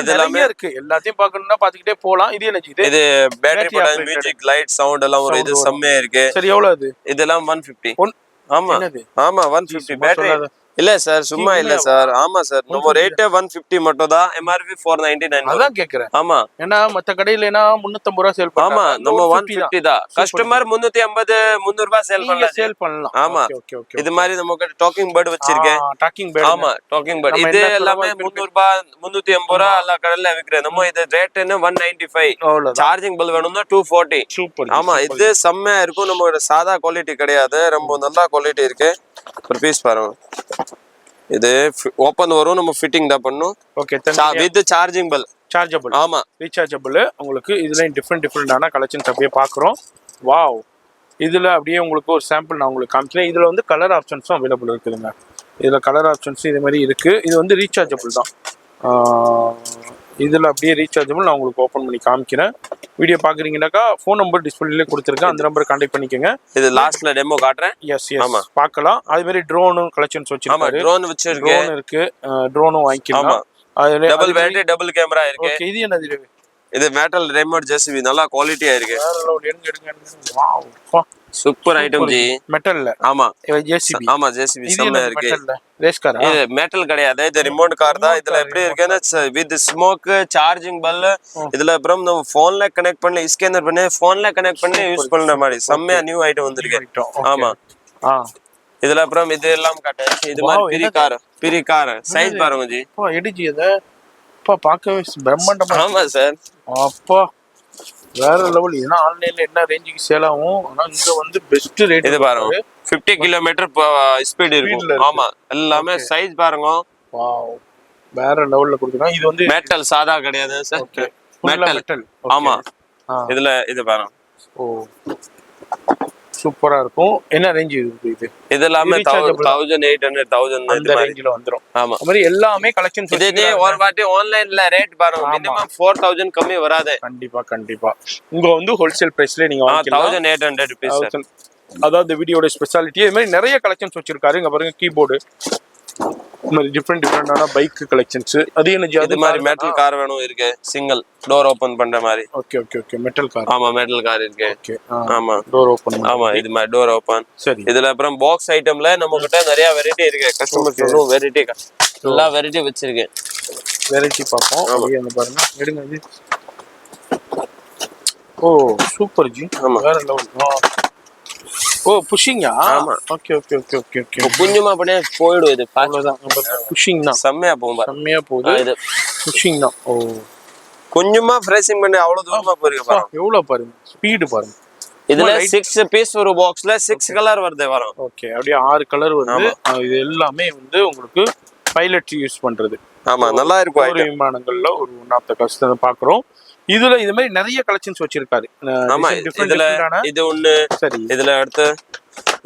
இதெல்லாம் இருக்கு. எல்லாத்தையும் பார்க்கணும்னா பாத்துக்கிட்டே போலாம். இது என்ன இது? இது பேட்டரி போட்ட மியூசிக் லைட் சவுண்ட் எல்லாம் ஒரு இது செம்மையா இருக்கு. சரி, எவ்வளவு அது? இதெல்லாம் 150. ஆமா, என்னது? ஆமா, 150 பேட்டரி. இல்ல சார், சும்மா இல்ல சார். ஆமா சார், நம்ம ரேட் 150 மட்டும் தான். எம்ஆர்பி 499. அதான் கேக்குறேன். ஆமா, ஏன்னா மத்த கடையிலனா 350 ரூபாய் சேல் பண்றாங்க. ஆமா, நம்ம 150 தான். கஸ்டமர் 350 300 ரூபாய் சேல் பண்ணலாம். ஆமா, இது மாதிரி நம்ம டாக்கிங் பேர்ட் வச்சிருக்கேன். Talking bird. ஆமா, டாக்கிங் பேர்ட். இது எல்லாமே 300 ரூபாய் 380 ரூபாய் எல்லா கடையில விக்கிறேன். நம்ம இது ரேட் என்ன 195. சார்ஜிங் பில் வேணும்னா 240. சூப்பர். ஆமா, இது செம்மையா இருக்கும். நம்ம சாதா குவாலிட்டி கிடையாது, ரொம்ப நல்ல குவாலிட்டி இருக்கு. ஒரு பீஸ் பாருங்க. இது ஓபன் வரும், நம்ம ஃபிட்டிங் தான் பண்ணனும். Okay. With charging bill. Chargeable. ஆமா, ரீசார்ஜபிள். உங்களுக்கு இதுல டிஃபரெண்டான கலெக்ஷன்ஸ் அப்படியே பாக்குறோம். வாவ். இதுல அப்படியே உங்களுக்கு ஒரு சாம்பிள் நான் உங்களுக்கு காமிக்கிறேன். இதுல வந்து கலர் ஆப்ஷன்ஸும் அவைலபிள் இருக்குதுங்க. இதுல கலர் ஆப்ஷன்ஸ் இது மாதிரி இருக்கு. இது வந்து ரீசார்ஜபிள் தான். இதில் அப்படியே ரீசார்ஜபிள் நான் உங்களுக்கு ஓப்பன் பண்ணி காமிக்கிறேன். வீடியோ பார்க்குறீங்கன்னாக்கா ஃபோன் நம்பர் டிஸ்பிளேல கொடுத்துருக்கேன், அந்த நம்பரை கான்டாக்ட் பண்ணிக்கோங்க. இது லாஸ்ட்ல டெமோ காட்டுறேன். எஸ் பார்க்கலாம். அது மாதிரி ட்ரோனும் கலெக்ஷன்ஸ் வச்சிருக்காரு. ட்ரோன் வச்சிருக்கேன். ட்ரோன் இருக்கு, ட்ரோனும் வாங்கிக்கலாம். அதுல டபுள் பேட்டரி டபுள் கேமரா இருக்கு. ஓகே, இது என்னது? இது மெட்டல் ரிமோட் ஜேசிபி, நல்லா குவாலிட்டியா இருக்கு. Wow, super item ji. மெட்டல்ல. ஆமா ஜேசிபி. ஆமா ஜேசிபி செம்ம இருக்கு. Race car. இது மெட்டல் கிடையாது, இது ரிமோட் கார் தான். இதுல எப்படி இருக்குன்னா வித் ஸ்மோக் சார்ஜிங் பல். இதுல அப்புறம் நம்ம போன்ல கனெக்ட் பண்ணி ஸ்கேனர் பண்ணி போன்ல கனெக்ட் பண்ணி யூஸ் பண்ற மாதிரி செம்மையா நியூ ஐட்டம் வந்திருக்கு. ஆமா. இதுல அப்புறம் இது எல்லாம் காட்டு. இது மாதிரி பெரிய கார் சைஸ் பாருங்க ஜி. எடிஜி அத அப்பா பார்க்கவே பிரம்மாண்டமா. ஆமா சார். அப்பா வேற லெவல். ஏன்னா ஆன்லைன்ல என்ன ரேஞ்சுக்கு சேல் ஆகும், ஆனா இங்க வந்து பெஸ்ட் ரேட். இது பாருங்க 50 கிலோமீட்டர் ஸ்பீட் இருக்கும். ஆமா, எல்லாமே சைஸ் பாருங்க. வாவ், வேற லெவல்ல கொடுத்துருக்காங்க. இது வந்து மெட்டல் சாதா கிடையாது சார், மெட்டல். ஆமா, இதுல இது பாருங்க. ஓ, சூப்பரா இருக்கும். என்ன ரேஞ்ச் இது? இது எல்லாமே 1800 1000 அந்த ரேஞ்சில வந்துரும். ஆமா, அந்த மாதிரி எல்லாமே கலெக்ஷன்ஸ். இதே ஒரு வாட்டி ஆன்லைன்ல ரேட் பாருங்க, மினிமம் 4000 கம்மி வராது. கண்டிப்பா கண்டிப்பா. உங்க வந்து ஹோல்சேல் பிரைஸ்ல நீங்க வாங்கிக்கலாம். 1800 ரூபீஸ். அதாவது வீடியோட ஸ்பெஷாலிட்டி. இது மாதிரி நிறைய கலெக்ஷன்ஸ் வச்சிருக்காரு. இங்க பாருங்க, கீபோர்டு, இந்த மாதிரி டிஃபரெண்டான பைக் கலெக்ஷன்ஸ். அது என்ன இது மாதிரி மெட்டல் கார் வேணும் இருக்கு, சிங்கிள் டோர் ஓபன் பண்ற மாதிரி. Okay okay okay, metal car. ஆமா, மெட்டல் கார் இருக்கு. ஓகே, ஆமா, டோர் ஓபன். ஆமா, இது மாதிரி டோர் ஓபன். சரி. இதுல அப்புறம் பாக்ஸ் ஐட்டம்ல நம்ம கிட்ட நிறைய வெரைட்டி இருக்கு. கஸ்டமர் சொல்லும் வெரைட்டி, எல்லா வெரைட்டி வச்சிருக்கேன். வெரைட்டி பாப்போம். அப்படியே வந்து பாருங்க, எடுங்க இது. ஓ சூப்பர் ஜி. வேற லெவல். ஓ புஷிங்கா? ஆமா. Okay okay okay okay okay. கொஞ்சமா பண்ணே போய்டும். இது அவ்வளவுதான். புஷிங் தான். செம்மையா போகும் பாரு. செம்மையா போகுது. இது புஷிங் தான். ஓ, கொஞ்சமா ஃப்ரெஷிங் பண்ணி அவ்வளவு தூரமா போயிருக்கு பாருங்க. எவ்வளவு பாருங்க, ஸ்பீடு பாருங்க. இதுல 6 பீஸ் ஒரு பாக்ஸ்ல 6 கலர் வருது வரும். ஓகே, அப்படியே 6 கலர் வருது. இது எல்லாமே வந்து உங்களுக்கு பைலட் யூஸ் பண்றது. ஆமா, நல்லா இருக்கும். ஒரு விமானங்கள்ல ஒரு ஒன் ஆஃப் தி கஸ்டமர் பாக்குறோம். இதுல இது மாதிரி நிறைய கலெக்ஷன்ஸ் வச்சிருக்காரு. ஆமா, இதுல இது ஒண்ணு. சரி. இதுல அடுத்து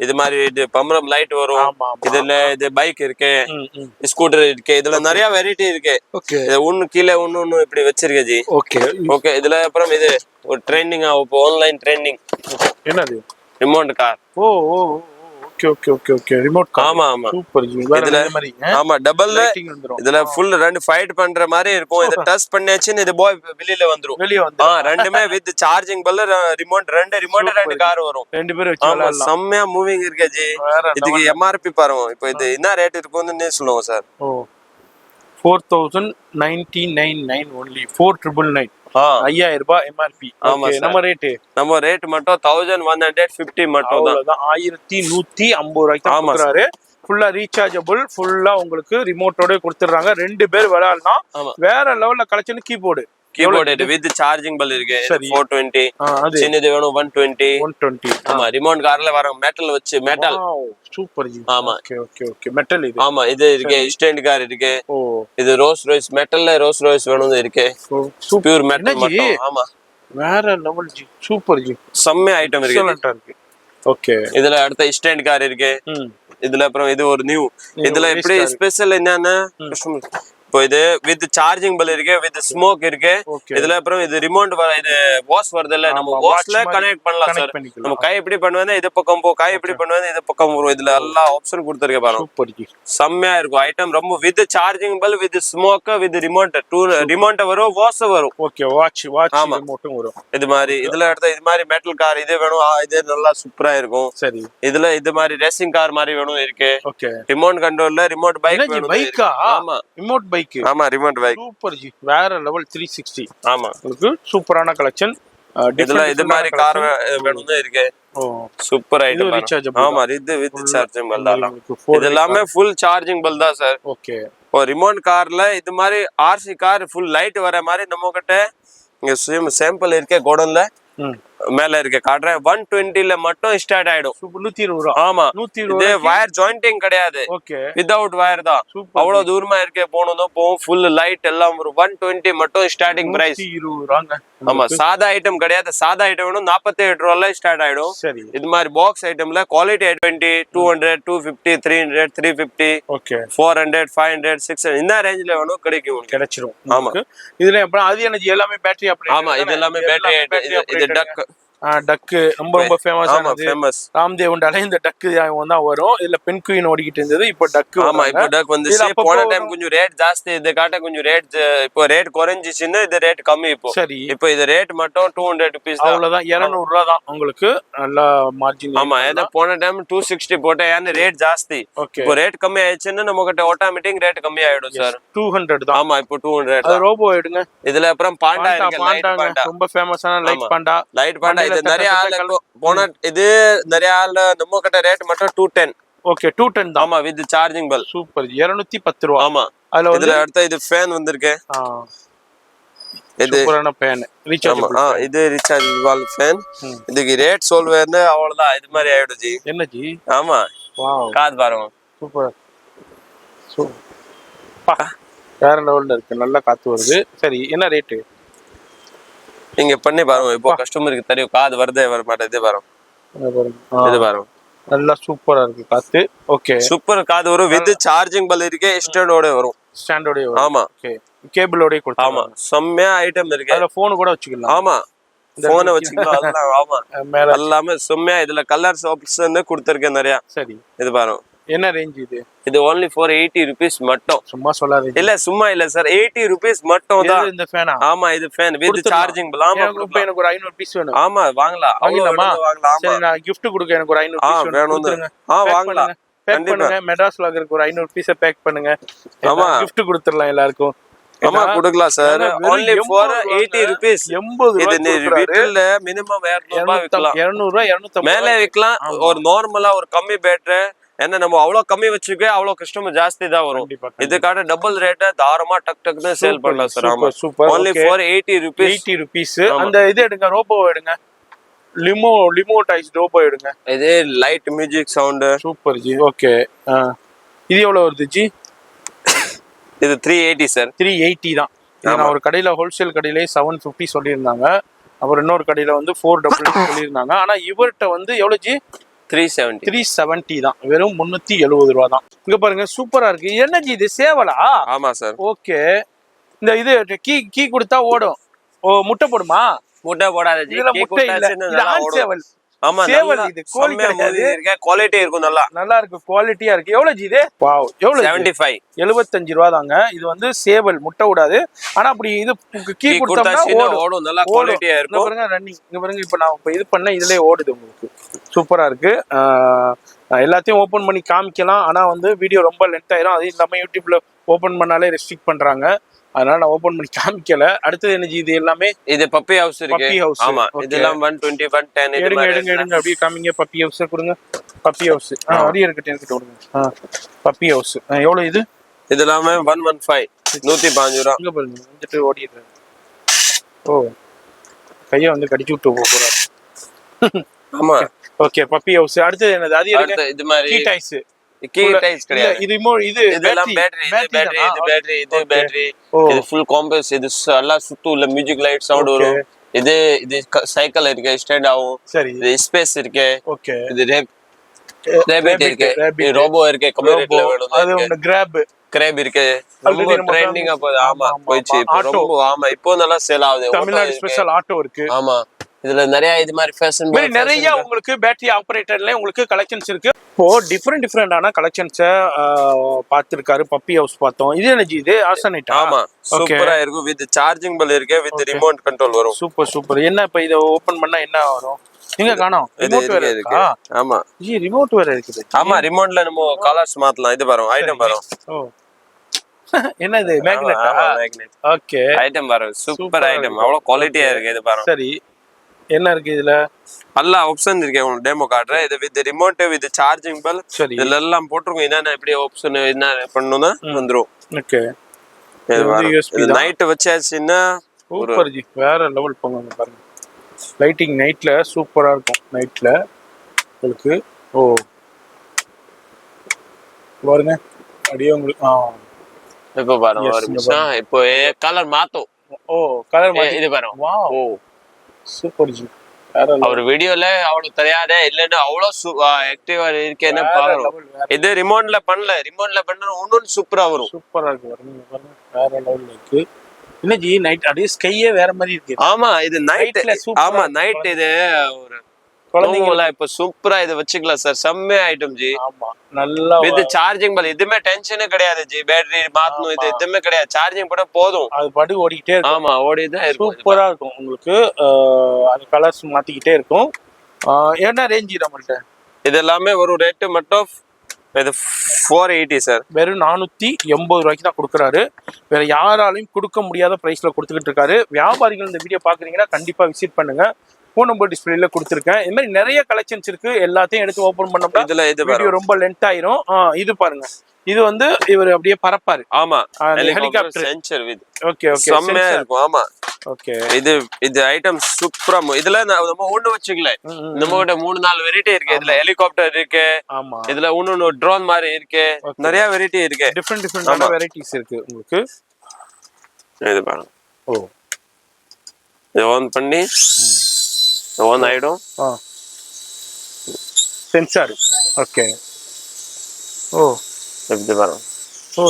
இது மாதிரி இது பம்பரம் லைட் வரும். இதுல இது பைக் இருக்கு, ஸ்கூட்டர் இருக்கு. இதுல நிறைய வெரைட்டி இருக்கு. ஓகே, ஒண்ணு கீழே ஒண்ணு இப்படி வச்சிருக்கேன் ஜி. Okay okay. இதுல அப்புறம் இது ஒரு ட்ரெண்டிங் ஆகும், ஆன்லைன் ட்ரெண்டிங். என்னது? Remote car. Oh oh okay okay okay okay. Remote car. ஆமா ஆமா, சூப்பர் ஜி. இதுல மாதிரி ஆமா டபுள் லைட்டிங் வந்துரும். இதுல ஃபுல் ரெண்டு ஃபைட் பண்ற மாதிரி இருக்கும். இத டச் பண்ணியாச்சுன்னு இது பாய் வெளியில வந்துரும். ரெண்டுமே வித் சார்ஜிங் பல்ல ரிமோட், ரெண்டு கார் வரும். ரெண்டு பேரும் வச்சு விளையாடலாம். செம்மயா மூவிங் இருக்கு ஜி. இதுக்கு எம்ஆர்பி பாருங்க. இப்போ இது என்ன ரேட் இருக்குன்னு சொல்லுங்க சார். ஓ 4999 only. 4999. 5000 ரூபாய் எம்ஆர்பி. நம்ம ரேட் மட்டும் 1150 மட்டும் தான். 1150 ரூபாய்க்கு கொடுக்குறாரு. ஃபுல்லா ரீசார்ஜபிள், ஃபுல்லா உங்களுக்கு ரிமோட்டோட கொடுத்துறாங்க. 2 பேர் விளையாடலாம். வேற லெவல்ல கலெக்ஷன். கீபோர்டு வித் சார்ஜிங் பல் இருக்கு. 420. சின்னது வேணும் 120. ஆமா, ரிமோட் கார்ல வர மெட்டல் வச்சு மெட்டல். Super G. ஆமா, ஓகே ஓகே ஓகே. மெட்டல் இது. ஆமா, இது இருக்கு. ஸ்டாண்ட் கார் இருக்கு. ஓ, இது ரோல்ஸ் ராய்ஸ் மெட்டல்ல ரோல்ஸ் ராய்ஸ் வேணும் இருக்கு. பியூர் மெட்டல் மட்டும். ஆமா, வேற லெவல் ஜி. Super G. செம்ம ஐட்டம் இருக்கு. ஓகே. இதுல அடுத்த ஸ்டாண்ட் கார் இருக்கு. இதுல அப்புறம் இது ஒரு நியூ. இதுல எப்படி ஸ்பெஷல் என்னன்னா, இப்போ இது வித் சார்ஜிங் பல் இருக்கு, வித் ஸ்மோக் இருக்கு. இதுல அப்புறம் இது ரிமோட் இது வாஷ் வருது இல்ல, நம்ம வாஷ்ல கனெக்ட் பண்ணலாம் சார். நம்ம கை எப்படி பண்ணுவாங்க, இது பக்கம் போ, கை எப்படி பண்ணுவாங்க, இது பக்கம் வரும். இதுல எல்லா ஆப்ஷன் கொடுத்திருக்கேன் பாருங்க. செம்மையா இருக்கும் ஐட்டம். ரொம்ப வித் சார்ஜிங் பல், with smoke, with remote. Remote வரும், வாஷ் வரும். ஓகே, வாட்ச் ரிமோட்டும் வரும். இது மாதிரி. இதுல அடுத்த இது மாதிரி மெட்டல் கார் இது வேணும். இது நல்லா சூப்பரா இருக்கும். சரி. இதுல இது மாதிரி ரேசிங் கார் மாதிரி வேணும் இருக்கு. ஓகே. ரிமோட் கண்ட்ரோல்ல ரிமோட் பைக் வேணும். பைக்கா? ஆமா, ரிமோட் பைக். ஆமா, ரிமோட் பைக். Super G. வேற லெவல் 360. ஆமா, உங்களுக்கு சூப்பரான கலெக்ஷன். இதுல இது மாதிரி கார் வேணும் இருக்கு. ஓ சூப்பர் ஐட்டம். ரீசார்ஜபிள். ஆமா, இது வித் சார்ஜிங் பல் தான். இது எல்லாமே ஃபுல் சார்ஜிங் பல் தான் சார். ஓகே. இப்போ ரிமோட் கார்ல இது மாதிரி ஆர்சி கார் ஃபுல் லைட் வர மாதிரி நம்ம கிட்ட இங்க சாம்பிள் இருக்கு கோடன்ல. மேல இருக்க காட்டுறேன் 120ல மட்டும் ஸ்டார்ட் ஆயிடும். 120 ஆமா, 120 இது வயர் ஜாயிண்டிங் கிடையாது, ஓகே வித்தவுட் வயர் தான். சூப்பர் அவ்வளவு தூரமா இருக்கே போனதும் போகும். ஃபுல் லைட் எல்லாம் ஒரு 120 மட்டும் ஸ்டார்டிங் பிரைஸ். 120 ஆமா, சாதா ஐட்டம் கிடையாது. சாதா ஐட்டம் 47 ரூபாய்ல ஸ்டார்ட் ஆயிடும். சரி இது மாதிரி பாக்ஸ் ஐட்டம்ல குவாலிட்டி 20, 200, 250, 300, 350, ஓகே 400, 500, 600 இந்த ரேஞ்சில வேணும் கிடைக்கும். கிடைச்சிரும். ஆமா, இதுல அப்புறம் அது எனர்ஜி எல்லாமே பேட்டரி ஆப்ரேட்டட். ஆமா, இது எல்லாமே பேட்டரி. இது டக் டக்கு ரொம்ப ரொம்ப ஃபேமஸ் ஆமா, ஆனது. ஃபேமஸ். ராம்தேவ்ண்டாலே இந்த டக்கு தான் வரும். இதுல பென் குயின் ஓடிக்கிட்டு இருந்தது, இப்போ டக்கு. ஆமா, இப்போ டக் வந்து போன டைம் கொஞ்சம் ரேட் ஜாஸ்தி, இது காட்ட கொஞ்சம் ரேட் இப்போ ரேட் குறைஞ்சிச்சுன்னு இது ரேட் கம்மி. இப்போ சரி, இப்போ இது ரேட் மட்டும் 200 rupees தான். அவ்வளவுதான், 200 ரூபா தான் உங்களுக்கு. நல்லா மார்ஜின். ஆமா, ஏதோ போன டைம் 260 போட்டேன், ஏன்னா ரேட் ஜாஸ்தி. ஓகே, இப்போ ரேட் கம்மி ஆயிடுச்சுன்னு நம்ம கிட்ட ஆட்டோமேட்டிக் ரேட் கம்மி ஆயிடும் சார். 200 தான். ஆமா, இப்போ 200 அது ரோபோ எடுங்க. இதுல அப்புறம் பாண்டா இருக்கு, லைட் பாண்டா, ரொம்ப ஃபேமஸான லைட் பாண்டா. லைட் பாண்டா இது நிறைய ஆள் போன இது நிறைய ஆள் நம்ம கிட்ட ரேட் மட்டும் 210. ஓகே 210 தான். ஆமா, வித் சார்ஜிங் பல். சூப்பர், 210 ரூபா. ஆமா, அதுல இதுல அடுத்து இது ஃபேன் வந்திருக்கு. இது சூப்பரான ஃபேன், ரீசார்ஜபிள். இது ரீசார்ஜபிள் ஃபேன். இதுக்கு ரேட் சொல்வேன்னு அவ்வளவுதான், இது மாதிரி ஆயிடும் ஜி. என்ன ஜி? ஆமா, வாவ், காது பாருங்க. சூப்பர் வேற லெவல்ல இருக்கு, நல்லா காத்து வருது. சரி, என்ன ரேட்டு? நீங்க பண்ணி பாருங்க, இப்போ கஸ்டமருக்கு தெரியும் காது வருதே வர மாட்டேது. பாருங்க, இது பாருங்க, நல்லா சூப்பரா இருக்கு காத்து. ஓகே, சூப்பர் காது வரும். வித் சார்ஜிங் பல் இருக்கு, ஸ்டாண்டோட வரும். ஸ்டாண்டோட வரும். ஆமா, ஓகே, கேபிளோட கொடுத்தாங்க. ஆமா, செம்மையா ஐட்டம் இருக்கு. அதுல போன் கூட வச்சுக்கலாம். ஆமா, போனை வச்சுக்கலாம் அதெல்லாம். ஆமா, எல்லாமே செம்மையா. இதுல கலர்ஸ் ஆப்ஷன் கொடுத்திருக்கேன் நிறைய. சரி, இது பாருங்க. என்ன ரேஞ்ச் இது? இது only for 80 rupees மட்டும். சும்மா சொல்லாதீங்க. இல்ல சும்மா இல்ல சார், 80 rupees மட்டும் தான். இந்த ஃபேனா? ஆமா, இது ஃபேன் வித் சார்ஜிங் பல். ஆமா, எனக்கு ஒரு 500 பீஸ் வேணும். ஆமா, வாங்கலாம். வாங்கலாமா? வாங்கலாம். சரி, நான் gift கொடுக்க எனக்கு ஒரு 500 பீஸ் வேணும். கொடுத்துருங்க. வாங்கலாம். பேக் பண்ணுங்க. மெட்ராஸ் லாகருக்கு ஒரு 500 பீஸ் பேக் பண்ணுங்க. ஆமா, gift கொடுத்துறலாம் எல்லாருக்கும். ஆமா, கொடுக்கலாம் சார். only for 80 rupees. 80 இது வீட்ல மினிமம் 200 ரூபாய் விக்கலாம். 200 ரூபாய் 250 மேலே விக்கலாம். ஒரு நார்மலா ஒரு கம்மி பேட்டரி. ஏன்னா நம்ம அவ்வளவு கம்மி வச்சுக்க அவ்வளவு கஸ்டமர் ஜாஸ்தி தான் வரும். இதுக்கான டபுள் ரேட் தாராளமா டக் டக்னு சேல் பண்ணலாம் சார். ஆமா, super. only for 80 rupees. 80 rupees. அந்த இது எடுங்க, ரோபோ எடுங்க. லிமோ டைஸ் ரோபோ எடுங்க. இது light music sound. Super G. Okay, இது எவ்வளவு வருது ஜி? இது 380 சார். 380 தான். நான் ஒரு கடையில ஹோல்சேல் கடையிலே 750 சொல்லியிருந்தாங்க. அப்புறம் இன்னொரு கடையில வந்து 488 சொல்லியிருந்தாங்க. ஆனா இவர்கிட்ட வந்து எவ்வளவு ஜி? 370 தான். வெறும் 370 ரூபா தான். இங்க பாருங்க, சூப்பரா இருக்கு. என்ன ஜி இது, சேவலா? ஆமா சார். ஓகே, இந்த இது கீ கொடுத்தா ஓடும். ஓ, முட்டை போடுமா? முட்டை போடாத ஜி, இதுல முட்டை இல்ல, இது ஆண் சேவல். ஆமா, சேவல். இது கோழி கிடையாது. குவாலிட்டி இருக்கும், நல்லா இருக்கு, குவாலிட்டியா இருக்கு. எவ்வளவு ஜி இது? வாவ், எவ்வளவு? 75 ரூபா தாங்க. இது வந்து சேவல், முட்டை விடாது. ஆனா அப்படி இது கீ கொடுத்தா ஓடும், நல்லா குவாலிட்டியா இருக்கும். பாருங்க ரன்னிங், இங்க பாருங்க. இப்ப நான் இது பண்ண இதுலயே ஓடுது உங்களுக்கு. சூப்பரா இருக்கு. எல்லாத்தையும் ஓபன் பண்ணி காமிக்கலாம். ஆனா வந்து வீடியோ ரொம்ப லென்த் ஆயிரும். அது இல்லாம யூடியூப்ல ஓபன் பண்ணாலே ரெஸ்ட்ரிக்ட் பண்றாங்க. அதனால நான் ஓபன் பண்ணி காமிக்கல. அடுத்தது என்ன ஜி? இது எல்லாமே இது பப்பி ஹவுஸ் இருக்கு. Puppy house. ஆமா, இதெல்லாம் 120, 110. எடுங்க அப்படியே காமிங்க. பப்பி ஹவுஸ் கொடுங்க. பப்பி ஹவுஸ் அப்படியே இருக்கட்டும் கொடுங்க. பப்பி ஹவுஸ் எவ்வளவு இது? இது எல்லாமே 115, 115 ரூபா. இங்க பாருங்க, வந்துட்டு ஓடிடுறாரு. ஓ, கையை வந்து கடிச்சு விட்டு போறாரு. ஆமா, ஓகே, பப்பி ஹவுஸ். அடுத்தது என்னது? அது இருக்கு. இது மாதிரி கீ டைஸ். கீ டைஸ் கிடையாது. இது இதெல்லாம் பேட்டரி. இது ஃபுல் காம்பஸ். இது எல்லாம் சுத்து உள்ள மியூசிக் லைட் சவுண்ட் வரும். இது சைக்கிள் இருக்கு, ஸ்டாண்ட் ஆகும். சரி, இது ஸ்பேஸ் இருக்கு. ஓகே, இது ரேபிட் இருக்கு, இது ரோபோ இருக்கு. கம்மி ரேட்ல வேணும். அது ஒன்னு கிராப் இருக்கு. ரொம்ப ட்ரெண்டிங்கா போகுது. ஆமா, போயிச்சு இப்போ ரொம்ப. ஆமா, இப்போ நல்லா சேல் ஆகுது. தமிழ்நாடு ஸ்பெஷல் ஆட்டோ இருக்கு. ஆமா, இதுல நிறைய இது மாதிரி ஃபேஷன் நிறைய உங்களுக்கு பேட்டரி ஆபரேட்டர்ல உங்களுக்கு கலெக்ஷன்ஸ் இருக்கு. இப்போ டிஃபரெண்டான கலெக்ஷன்ஸை பார்த்துருக்காரு. பப்பி ஹவுஸ் பார்த்தோம். இது என்ன ஜி? இது ஆசனைட். ஆமா, சூப்பரா இருக்கும். வித் சார்ஜிங் பல் இருக்கு, வித் ரிமோட் கண்ட்ரோல் வரும். சூப்பர். என்ன இப்ப இத ஓபன் பண்ணா என்ன வரும்? நீங்க காணோம், ரிமோட் வேற இருக்கு. ஆமா ஜி, ரிமோட் வேற இருக்குது. ஆமா, ரிமோட்ல நம்ம கலர்ஸ் மாத்தலாம். இது வரும், ஐட்டம் வரும். ஓ, என்ன இது? மேக்னெட்டா? மேக்னெட். ஓகே, ஐட்டம் வரும். சூப்பர் ஐட்டம், அவ்வளவு குவாலிட்டியா இருக்கு. இது பாருங்க. சரி, என்ன இருக்கு இதுல? எல்லா ஆப்ஷன் இருக்கு. உங்களுக்கு டெமோ காட்டுறேன். இது வித் ரிமோட், வித் சார்ஜிங் பல். இதுல எல்லாம் போட்டுருக்கோம். என்னென்ன எப்படி ஆப்ஷன் என்ன பண்ணனும்னா வந்துரும். ஓகே, இது யூஎஸ்பி. நைட் வச்சாச்சுன்னா சூப்பர் ஜி, வேற லெவல் போங்க பாருங்க. லைட்டிங் நைட்ல சூப்பரா இருக்கும். நைட்ல உங்களுக்கு ஓ பாருங்க அப்படியே உங்களுக்கு இப்போ பாருங்க எஸ் ஒரு இங்க நிமிஷம். பாருங்க. இப்போ கலர் மாத்தும். ஓ கலர் மாத்தி இது பாருங்க. வாவ் ஓ சூப்பர் ஜி. வேற அவர் லெவல் வீடியோல அவ்வளவு தெரியாதே இல்லன்னு அவ்வளவு ஆக்டிவா இருக்கேன்னு வேற பாக்குறோம். லெவல் வேற இது ரிமோட்ல பண்ணல. ரிமோட்ல பண்ணா இன்னும் சூப்பரா வரும். சூப்பரா இருக்கு பாருங்க பாருங்க வேற லெவல்ல இருக்கு. என்ன ஜி நைட் அப்படியே ஸ்கையே வேற மாதிரி இருக்கு. ஆமா இது நைட். நைட்ல சூப்பரா ஆமா இருக்கும். நைட் இது ஒரு குழந்தைங்களுக்கு இப்ப சூப்பரா இதை வச்சுக்கலாம் சார். செம்மையா ஐட்டம் ஜி. ஆமா நல்லா வித் சார்ஜிங் பல் எதுவுமே டென்ஷனே கிடையாது ஜி. பேட்டரி மாத்தணும் இது ஆமா. எதுவுமே கிடையாது. சார்ஜிங் பண்ண போதும். அது பாட்டு ஓடிக்கிட்டே இருக்கும். ஆமா ஓடிதான் இருக்கும். சூப்பரா இருக்கும் உங்களுக்கு. அது கலர்ஸ் மாத்திக்கிட்டே இருக்கும். என்ன ரேஞ்ச் நம்மள்ட்ட? இது எல்லாமே ஒரு ரேட்டு மட்டும் இது 480 சார். வெறும் 480 ரூபாய்க்கு தான் கொடுக்குறாரு. வேற யாராலையும் கொடுக்க முடியாத பிரைஸ்ல கொடுத்துக்கிட்டு இருக்காரு. வியாபாரிகள் இந்த வீடியோ பாக்குறீங்கன்னா கண்டிப்பா விசிட் பண்ணுங்க. ஃபோன் நம்பர் டிஸ்பிளேல கொடுத்துருக்கேன். இந்த மாதிரி நிறைய கலெக்ஷன்ஸ் இருக்கு. எல்லாத்தையும் எடுத்து ஓபன் பண்ணோம்னா இதுல இது வீடியோ ரொம்ப லென்த் ஆயிரும். இது பாருங்க. இது வந்து இவர் அப்படியே பறப்பாரு. ஆமா helicopter sensor with okay okay செம்மையா இருக்கும். ஆமா ஓகே இது ஐட்டம் சூப்பரா இதுல நம்ம ஒண்ணு வச்சுக்கல. நம்ம கிட்ட 3-4 வெரைட்டி இருக்கு. இதுல ஹெலிகாப்டர் இருக்கு. ஆமா இதுல இன்னொன்னு ட்ரோன் மாதிரி இருக்கு. நிறைய வெரைட்டி இருக்கு. டிஃபரெண்ட் வெரைட்டிஸ் இருக்கு உங்களுக்கு. இது பாருங்க. ஓ இது ஆன் பண்ணி ஆன் ஆயிடும். Sensor okay. ஓ இது பாருங்க. ஓ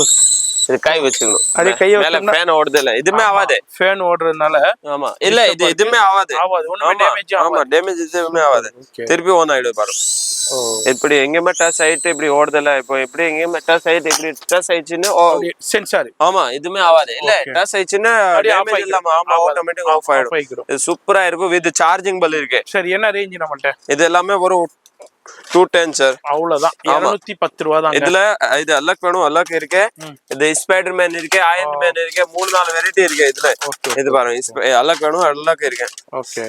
இது கை வச்சுக்கணும். அப்படியே கையை மேல ஃபேன் ஓடுது இல்ல எதுமே ஆகாது. ஃபேன் ஓடுறதுனால ஆமா இல்ல இது எதுமே ஆகாது. ஒண்ணுமே டேமேஜ் ஆமா டேமேஜ் எதுமே ஆகாது. திருப்பி ஆன் ஆயிடும் பாருங்க. இப்படி எங்கேயுமே டச் ஆயிட்டு இப்படி ஓடுதல. இப்போ எப்படி எங்கேயுமே டச் ஆயிட்டு இப்படி டச் ஆயிடுச்சுன்னு சென்சார் ஆமா எதுவுமே ஆகாது. இல்ல டச் ஆயிடுச்சுன்னா டேமேஜ் இல்லாம ஆமா ஆட்டோமேட்டிக் ஆஃப் ஆயிடும். இது சூப்பரா இருக்கும். வித் சார்ஜிங் பல் இருக்கு. சரி என்ன ரேஞ்ச் நம்மள்ட்ட? இது எல்லாமே ஒரு 210 சார். அவ்வளவுதான் 210 ரூபாய் தான். இதுல இது அலக் வேணும் அலக் இருக்கு. இது ஸ்பைடர்மேன் இருக்கு. அயர்ன் மேன் இருக்கு. 3-4 வெரைட்டி இருக்கு இதுல. இது பாருங்க அலக் வேணும் அலக் இருக்கு. ஓகே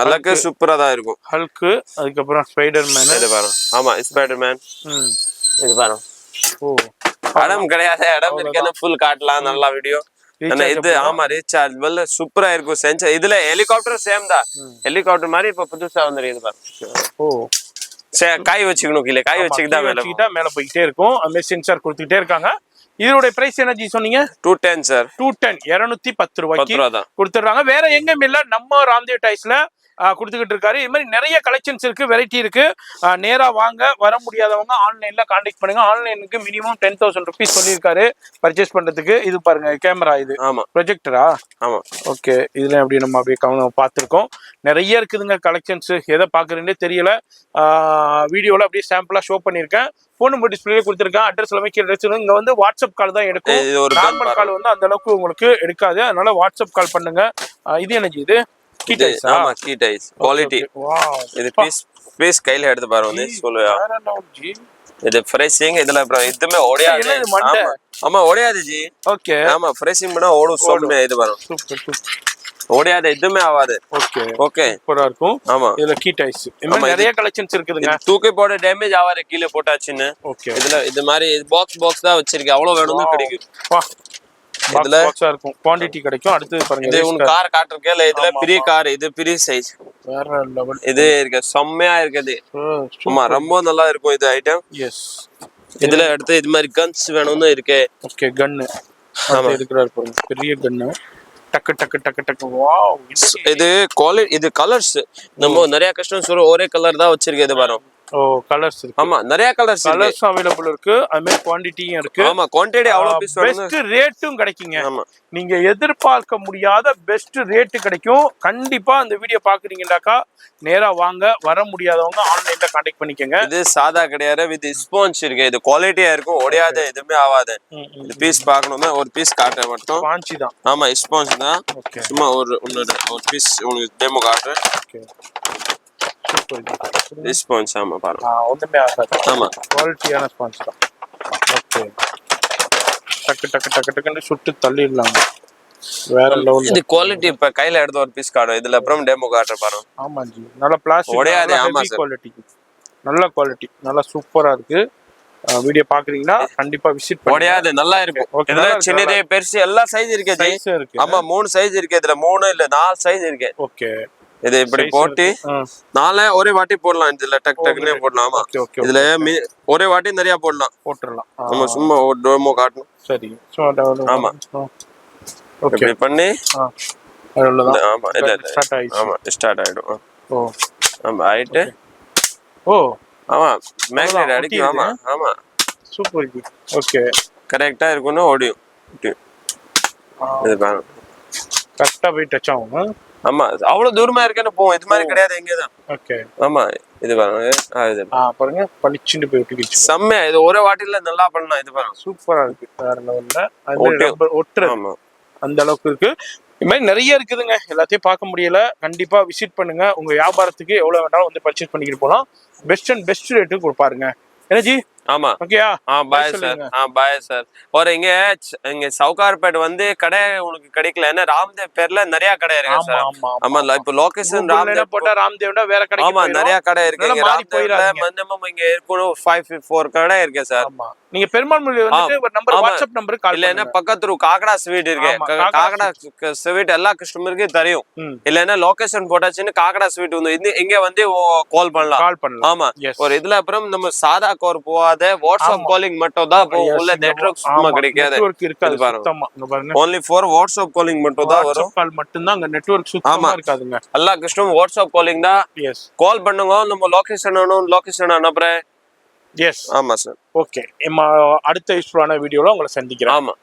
அலக் சூப்பரா தான் இருக்கும். ஹல்க் அதுக்கு அப்புறம் ஸ்பைடர்மேன் இது பாருங்க. ஆமா ஸ்பைடர்மேன். இது பாருங்க. ஓ அடம் கிடையாது. அடம் இருக்கேன்னு ஃபுல் காட்டலாம் நல்லா வீடியோ. இது ஆமா ரீசார்ஜபிள் சூப்பரா இருக்கும். சென்சார் இதுல ஹெலிகாப்டர் சேம் தான். ஹெலிகாப்டர் மாதிரி இப்ப புதுசா வந்துருக்கு பாருங்க. ஓ கை வச்சுக்கணும். கீழே கை வச்சுக்கிட்டா மேல போயிட்டே இருக்கும். அந்த சென்சார் கொடுத்துக்கிட்டே இருக்காங்க. இதோட பிரைஸ் என்ன ஜி சொன்னீங்க? 210 சார். 210 ரூபாய்க்கு கொடுத்துறாங்க. வேற எங்கேயும் இல்ல நம்ம ராம்தேவ் டாய்ஸ்ல கொடுத்துக்கிட்டு இருக்காரு. இது மாதிரி நிறைய கலெக்ஷன்ஸ் இருக்கு, வெரைட்டி இருக்கு. நேரா வாங்க. வர முடியாதவங்க ஆன்லைன்ல கான்டாக்ட் பண்ணுங்க. ஆன்லைனுக்கு மினிமம் 10,000 ருபீஸ் சொல்லியிருக்காரு பர்ச்சேஸ் பண்றதுக்கு. இது பாருங்க கேமரா. இது ஆமா ப்ரொஜெக்டரா? ஆமா ஓகே. இதுல அப்படி நம்ம அப்படியே பார்த்துருக்கோம். நிறைய இருக்குதுங்க கலெக்ஷன்ஸ். எதை பாக்குறேன்னே தெரியல. வீடியோல அப்படியே சாம்பிளா ஷோ பண்ணிருக்கேன். போன் நம்பர் டிஸ்பிளே கொடுத்துருக்கேன். அட்ரஸ் எல்லாமே கீழே. இங்க வந்து வாட்ஸ்அப் கால் தான் எடுக்கும். நார்மல் கால் வந்து அந்த அளவுக்கு உங்களுக்கு எடுக்காது. அதனால வாட்ஸ்அப் கால் பண்ணுங்க. இது என்ன இது? கீ டைஸ். ஆமா கீ டைஸ் குவாலிட்டி. வாவ் இது பீஸ் கையில எடுத்து பாருங்க சொல்லுயா. இது ஃப்ரெஷிங். இதுல அப்புறம் இதுமே ஓடியாது. ஆமா ஓடியாது ஜி. ஓகே ஆமா ஃப்ரெஷிங் பண்ணா ஓடும். சொல்லுமே இது பாருங்க. சூப்பர் ஓடியாது எதுமே ஆகாது. ஓகே ஓகே சூப்பரா இருக்கும். ஆமா இதுல கீ டைஸ். இன்னும் நிறைய கலெக்ஷன்ஸ் இருக்குதுங்க. தூக்கி போட டேமேஜ் ஆகாது கீழே போட்டாச்சுன்னு. ஓகே இதுல இது மாதிரி பாக்ஸ் தான் வச்சிருக்கேன். அவ்வளவு வேணும்னு கிடைக்கும். இதுல பாக்ஸா இருக்கும். குவாண்டிட்டி கிடைக்கும். அடுத்து பாருங்க. இது ஒரு கார் காட்றக்கல. இதுல பெரிய கார். இது பெரிய சைஸ். வேற லெவல். இது இருக்கு செம்மையா இருக்குது. ஆமா ரொம்ப நல்லா இருக்கும் இது ஐட்டம். எஸ் இதுல அடுத்து இது மாதிரி கன்ஸ் வேணும்னு இருக்கு. ஓகே கன்னு. ஆமா இருக்குறாரு பாருங்க. பெரிய கன்னு. டக்கு டக்கு டக்கு டக்கு. வாவ் இது குவாலிட்டி. இது கலர்ஸ் நம்ம நிறைய கஸ்டமர்ஸ் ஒரே கலர் தான் வச்சிருக்கு. இது பாருங்க. ஓ கலர்ஸ் இருக்கு. ஆமா நிறைய கலர்ஸ் அவைலபிள் இருக்கு. அதுமே குவாண்டிட்டியும் இருக்கு. ஆமா குவாண்டிட்டி அவ்வளவு பீஸ் வேணும். பெஸ்ட் ரேட்டும் கிடைக்குங்க. ஆமா நீங்க எதிர்பார்க்க முடியாத பெஸ்ட் ரேட் கிடைக்கும். கண்டிப்பா அந்த வீடியோ பாக்குறீங்கன்னாக்கா நேரா வாங்க. வர முடியாதவங்க ஆன்லைன்ல கான்டாக்ட் பண்ணிக்கங்க. இது சாதா கிடையாது. வித் ஸ்பாஞ்ச் இருக்கு. இது குவாலிட்டியா இருக்கும். ஓடியாது எதுவுமே ஆகாது. இந்த பீஸ் பார்க்கணும்னா ஒரு பீஸ் காட்ட மட்டும். ஸ்பாஞ்ச் தான். ஆமா ஸ்பாஞ்ச் தான். சும்மா ஒரு பீஸ் உங்களுக்கு டெமோ காட்டுறேன். Okay sponge. ஆமா பாருங்க. ஒண்ணுமே ஆகாது. ஆமா குவாலிட்டியான ஸ்பாஞ்ச் தான். ஓகே டக்கு டக்கு டக்கு டக்குன்னு சுட்டு தள்ளிடலாம். வேற லெவல். இது குவாலிட்டி. இப்ப கையில எடுத்து ஒரு பீஸ் காட்டும். இதுல அப்புறம் டெமோ காட்டுற பாருங்க. ஆமா ஜி நல்ல பிளாஸ்டிக் ஓடியாது. ஆமா சார் குவாலிட்டி நல்ல குவாலிட்டி நல்லா சூப்பரா இருக்கு. வீடியோ பாக்குறீங்கன்னா கண்டிப்பா விசிட் பண்ணுங்க. ஓடியாது நல்லா இருக்கும். இதுல சின்னதே பெருசு எல்லா சைஸ் இருக்கு ஜி. ஆமா 3 சைஸ் இருக்கு. இதுல 3 இல்ல 4 சைஸ் இருக்கு. ஓகே இது இப்படி போட்டு நாளை ஒரே வாட்டி போடலாம் இதுல டக் டக்குனே போடலாம். ஆமா இதுல ஒரே வாட்டி நிறைய போடலாம். நம்ம சும்மா ஒரு டோமோ காட்டணும். சரி. ஆமா ஓகே இப்படி பண்ணி அவ்வளவுதான். ஆமா இல்ல ஆமா ஸ்டார்ட் ஆயிடும். ஆமா ஆயிட்டு ஆமா மேக்னெட் அடிக்கும். ஆமா ஆமா சூப்பர். ஓகே கரெக்டா இருக்கணும். ஓடியும் இது பாருங்க கரெக்டா போய் டச் ஆகும். ஆமா அவ்வளவு தூரமா இருக்கேன்னு போவோம். இது மாதிரி கிடையாது இங்கதான். ஓகே ஆமா இது பாருங்க இது பாருங்க பளிச்சுன்னு போய் ஒட்டிக்கிச்சு. செம்மையா இது ஒரே வாட்டில நல்லா பண்ணலாம். இது பாருங்க சூப்பரா இருக்கு. வேற லெவல்ல ஒட்டுறது அந்த அளவுக்கு இருக்கு. இது மாதிரி நிறைய இருக்குதுங்க. எல்லாத்தையும் பார்க்க முடியல. கண்டிப்பா விசிட் பண்ணுங்க. உங்க வியாபாரத்துக்கு எவ்வளவு வேணாலும் வந்து பர்ச்சேஸ் பண்ணிக்கிட்டு போகலாம். பெஸ்ட் அண்ட் பெஸ்ட் ரேட்டுக்கு கொடுப்பாருங்க. எனர்ஜி ஆமா ஓகேயா? Bye sir. Bye sir. ஒரு இங்க சவுகார்பேட் வந்து கடை உனக்கு கிடைக்கல. ஏன்னா ராம்தேவ் பேர்ல நிறைய கடை இருக்கு சார். ஆமா இப்ப லொகேஷன் ராம்தேவ் போட்டா ராம்தேவ்னா வேற கடை. ஆமா நிறைய கடை இருக்கு. மினிமம் இங்க இருக்கணும் 5-4 கடை இருக்கு சார். நீங்க பெருமாள் மொழி வந்து ஒரு நம்பர் வாட்ஸ்அப் நம்பர் கால் இல்லன்னா பக்கத்துல காக்கடா ஸ்வீட் இருக்கு. காக்கடா ஸ்வீட் எல்லா கஸ்டமருக்கு தெரியும். இல்லன்னா லொகேஷன் போட்டாச்சுன்னு காக்கடா ஸ்வீட் வந்து இங்க வந்து கால் பண்ணலாம். ஆமா ஒரு இதுல அப்புறம் நம்ம சாதா கோர் போகாத வாட்ஸ்அப் காலிங் மட்டும் தான் போகும். உள்ள நெட்வொர்க் சுத்தமா கிடைக்காது. only for வாட்ஸ்அப் காலிங் மட்டும் தான் வரும். கால் மட்டும் தான் அங்க நெட்வொர்க் சுத்தமா இருக்காதுங்க. எல்லா கஸ்டமர் வாட்ஸ்அப் காலிங் தான். கால் பண்ணுங்க. நம்ம லொகேஷன் அனுப்புறேன். எஸ் ஆமா சார். ஓகே அடுத்த யூஸ்ஃபுல்லான வீடியோல உங்களை சந்திக்கிறேன். ஆமா.